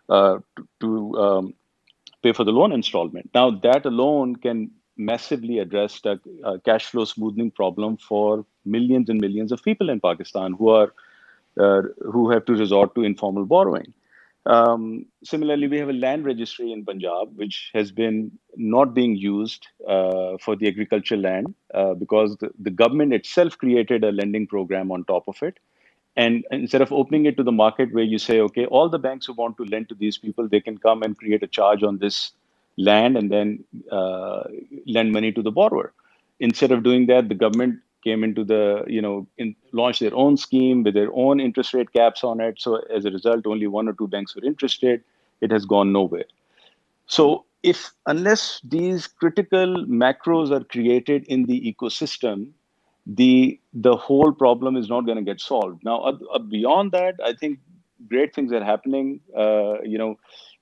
to pay for the loan installment. Now that alone can massively address the cash flow smoothing problem for millions and millions of people in Pakistan who have to resort to informal borrowing. Similarly, we have a land registry in Punjab, which has been not being used for the agricultural land because the government itself created a lending program on top of it. And instead of opening it to the market where you say, okay, all the banks who want to lend to these people, they can come and create a charge on this land and then lend money to the borrower. Instead of doing that, the government came into launched their own scheme with their own interest rate caps on it. So as a result, only 1 or 2 banks were interested. It has gone nowhere. So unless these critical macros are created in the ecosystem, the whole problem is not going to get solved. Now, beyond that, I think great things are happening.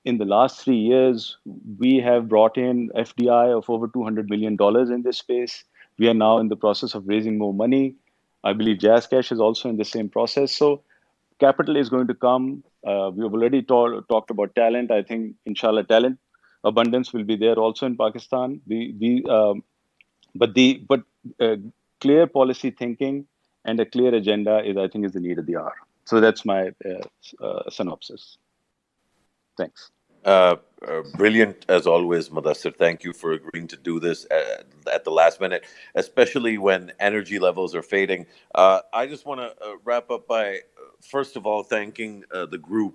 In the last 3 years, we have brought in FDI of over $200 million in this space. We are now in the process of raising more money. I believe JazzCash is also in the same process. So capital is going to come. We have already talked about talent. I think, inshallah, talent abundance will be there also in Pakistan. But clear policy thinking and a clear agenda is, I think, is the need of the hour. So that's my synopsis. Thanks. Brilliant as always, Mudassir. Thank you for agreeing to do this at the last minute, especially when energy levels are fading. I just want to wrap up by, first of all, thanking the group.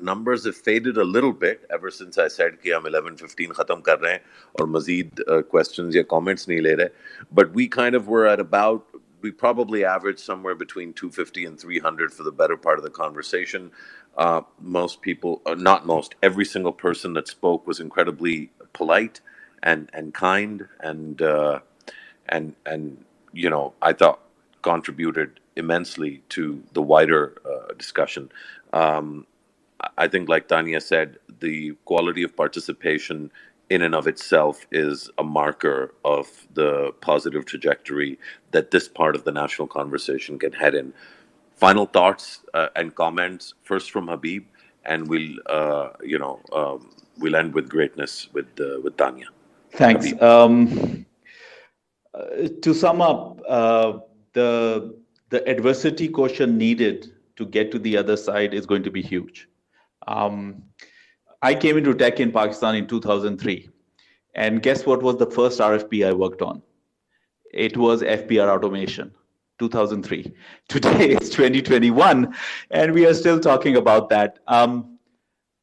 Numbers have faded a little bit ever since I said कि हम 11:15 खत्म कर रहे हैं और मजीद questions या comments नहीं ले रहे. But we kind of were at about, we probably averaged somewhere between 250 and 300 for the better part of the conversation. Most people, not most, every single person that spoke was incredibly polite and kind and you know, I thought contributed immensely to the wider discussion. I think, like Tanya said, the quality of participation in and of itself is a marker of the positive trajectory that this part of the national conversation can head in. Final thoughts and comments, first from Habib, and we'll we'll end with greatness with Tanya. Thanks. To sum up, the adversity quotient needed to get to the other side is going to be huge. I came into tech in Pakistan in 2003, and guess what was the first RFP I worked on? It was FBR automation. 2003. Today it's 2021, and we are still talking about that.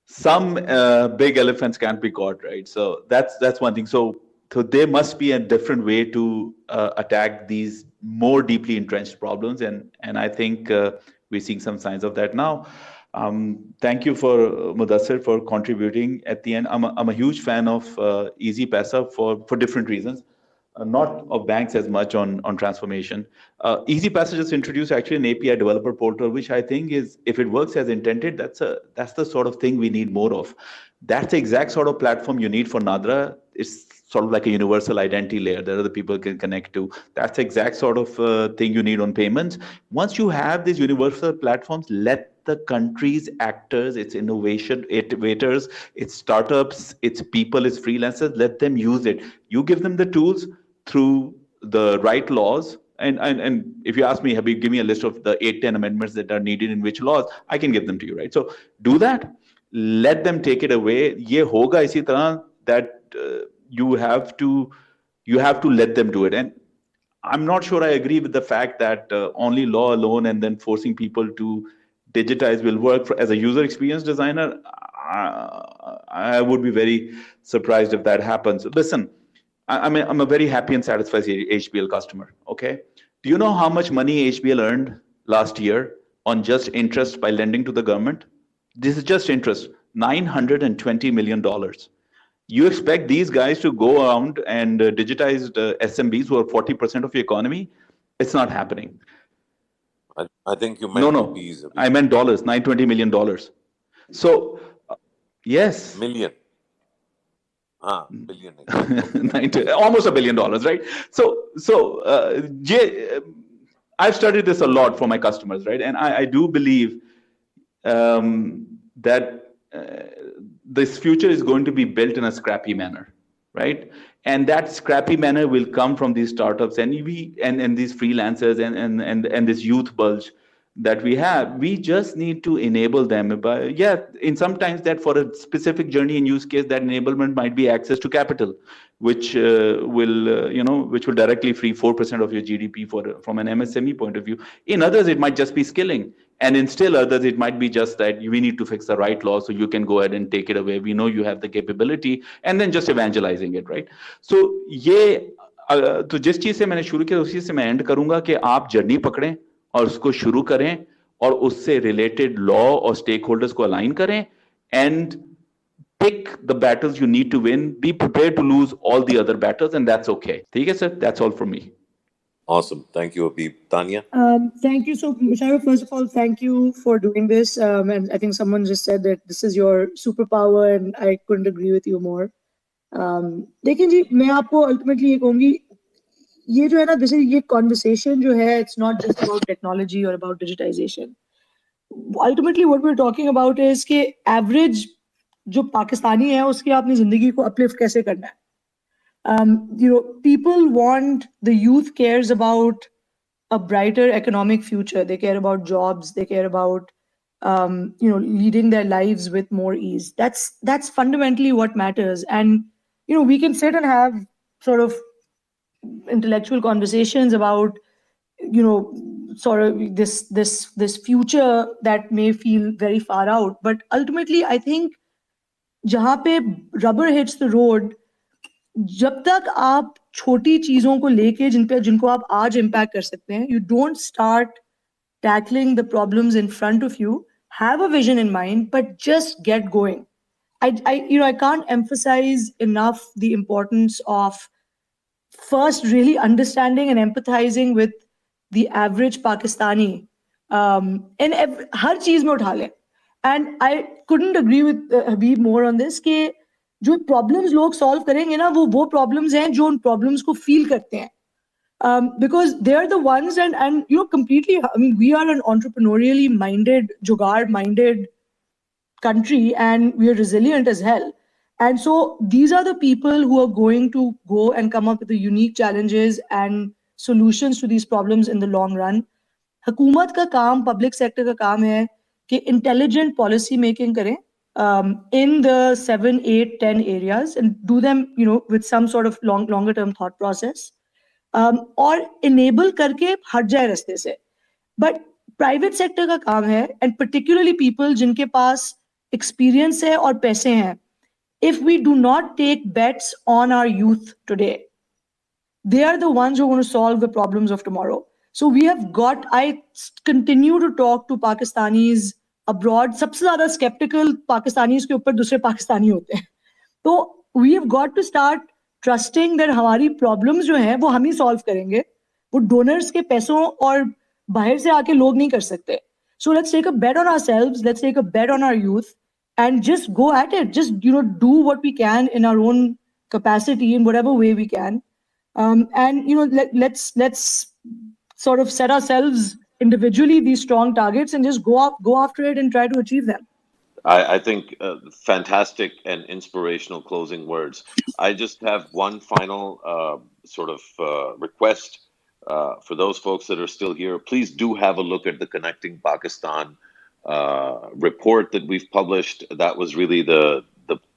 Some big elephants can't be caught, right? So that's one thing. So there must be a different way to attack these more deeply entrenched problems, and I think we're seeing some signs of that now. Thank you for Mudassir for contributing at the end. I'm a huge fan of Easy Paisa for different reasons. Not of banks as much on transformation. Easy Paisa just introduced actually an API developer portal, which I think is, if it works as intended, that's the sort of thing we need more of. That's the exact sort of platform you need for Nadra. It's sort of like a universal identity layer that other people can connect to. That's the exact sort of thing you need on payments. Once you have these universal platforms, let the country's actors, its innovators, its startups, its people, its freelancers, let them use it. You give them the tools through the right laws. And if you ask me, Habib, give me a list of the 8-10 amendments that are needed in which laws, I can give them to you, right? So do that. Let them take it away. Ye hoga isi tarah that you have to let them do it. And I'm not sure I agree with the fact that only law alone and then forcing people to digitize will work. As a user experience designer, I would be very surprised if that happens. Listen, I'm a very happy and satisfied HBL customer. Okay, do you know how much money HBL earned last year on just interest by lending to the government? This is just interest, $920 million. You expect these guys to go around and digitize the SMBs who are 40% of the economy? It's not happening. I think you meant rupees. I meant dollars, $920 million. So, yes. Million. Billion. Almost $1 billion, right? So I've studied this a lot for my customers, right? And I do believe that this future is going to be built in a scrappy manner, right? And that scrappy manner will come from these startups and these freelancers and this youth bulge that we have. We just need to enable them. In sometimes that for a specific journey and use case, that enablement might be access to capital, which will directly free 4% of your GDP from an MSME point of view. In others, it might just be skilling. And in still others, it might be just that we need to fix the right law so you can go ahead and take it away. We know you have the capability, and then just evangelizing it, right? So तो जिस चीज से मैंने शुरू किया उसी से मैं एंड करूंगा कि आप जर्नी पकड़ें और उसको शुरू करें और उससे रिलेटेड लॉ और स्टेक होल्डर्स को अलाइन करें and pick the battles you need to win. Be prepared to lose all the other battles, and that's okay. ठीक है sir, that's all from me. Awesome. Thank you, Habib. Tanya? Thank you. So, Musharraf, first of all, thank you for doing this. And I think someone just said that this is your superpower, and I couldn't agree with you more. लेकिन जी मैं आपको ultimately ये कहूँगी ये जो है ना जैसे ये conversation जो है it's not just about technology or about digitization. Ultimately what we're talking about is कि average जो पाकिस्तानी है उसकी अपनी जिंदगी को uplift कैसे करना है. People want, the youth cares about a brighter economic future. They care about jobs. They care about leading their lives with more ease. That's fundamentally what matters. And we can sit and have sort of intellectual conversations about sort of this future that may feel very far out. But ultimately, I think जहाँ पे rubber hits the road, जब तक आप छोटी चीजों को लेके जिनको आप आज impact कर सकते हैं, you don't start tackling the problems in front of you. Have a vision in mind, but just get going. I can't emphasize enough the importance of first really understanding and empathizing with the average Pakistani. And हर चीज में उठा लें. And I couldn't agree with Habib more on this कि जो problems लोग solve करेंगे ना वो problems हैं जो उन problems को feel करते हैं. Because they're the ones and completely, I mean, we are an entrepreneurially minded, jugaad minded country and we are resilient as hell. And so these are the people who are going to go and come up with the unique challenges and solutions to these problems in the long run. हुकूमत का काम, public sector का काम है कि intelligent policy making करें in the 7, 8, 10 areas and do them, with some sort of longer term thought process. और enable करके हट जाए रास्ते से. But private sector का काम है and particularly people जिनके पास experience है और पैसे हैं. If we do not take bets on our youth today, they are the ones who are going to solve the problems of tomorrow. So I continue to talk to Pakistanis abroad. सबसे ज़्यादा skeptical Pakistanis के ऊपर दूसरे पाकिस्तानी होते हैं. तो we have got to start trusting that हमारी problems जो हैं वो हम ही solve करेंगे. वो donors के पैसों और बाहर से आके लोग नहीं कर सकते. So let's take a bet on ourselves. Let's take a bet on our youth and just go at it. Just do what we can in our own capacity in whatever way we can. And let's sort of set ourselves individually these strong targets and just go after it and try to achieve them. I think fantastic and inspirational closing words. I just have one final sort of request for those folks that are still here. Please do have a look at the Connecting Pakistan report that we've published. That was really the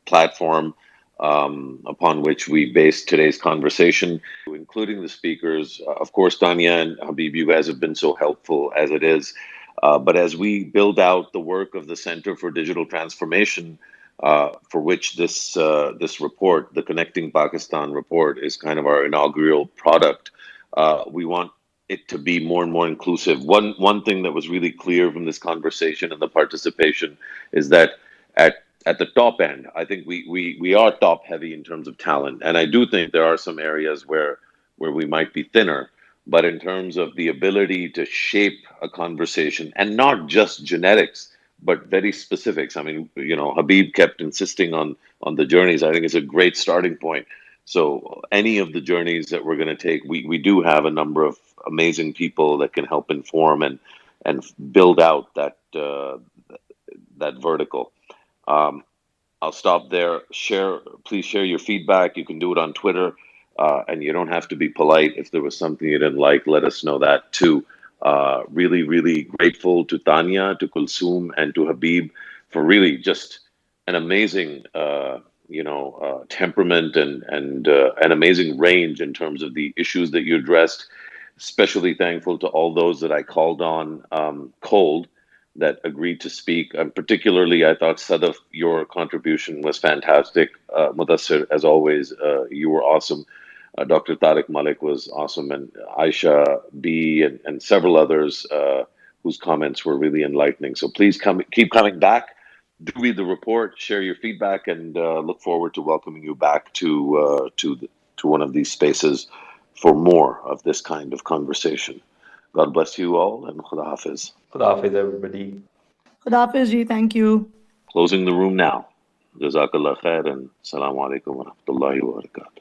platform upon which we based today's conversation, including the speakers. Of course, Tanya and Habib, you guys have been so helpful as it is. But as we build out the work of the Center for Digital Transformation, for which this report, the Connecting Pakistan report, is kind of our inaugural product, we want it to be more and more inclusive. One thing that was really clear from this conversation and the participation is that at the top end, I think we are top heavy in terms of talent, and I do think there are some areas where we might be thinner. But in terms of the ability to shape a conversation, and not just genetics, but very specifics. I mean, Habib kept insisting on the journeys. I think it's a great starting point. So any of the journeys that we're going to take, we do have a number of amazing people that can help inform and build out that vertical. I'll stop there. Please share your feedback. You can do it on Twitter. And you don't have to be polite. If there was something you didn't like, let us know that too. Really, really grateful to Tanya, to Kulsum, and to Habib for really just an amazing, temperament and an amazing range in terms of the issues that you addressed. Especially thankful to all those that I called on cold that agreed to speak. And particularly, I thought, Sadaf, your contribution was fantastic. Mudassir, as always, you were awesome. Dr. Tariq Malik was awesome, and Aisha B and several others whose comments were really enlightening. So please keep coming back. Do read the report, share your feedback, and look forward to welcoming you back to one of these spaces for more of this kind of conversation. God bless you all, and Khuda Hafiz. Khuda Hafiz, everybody. Khuda Hafiz ji, thank you. Closing the room now. Jazakallah khair and Assalamu alaikum wa rahmatullahi wa barakatuh.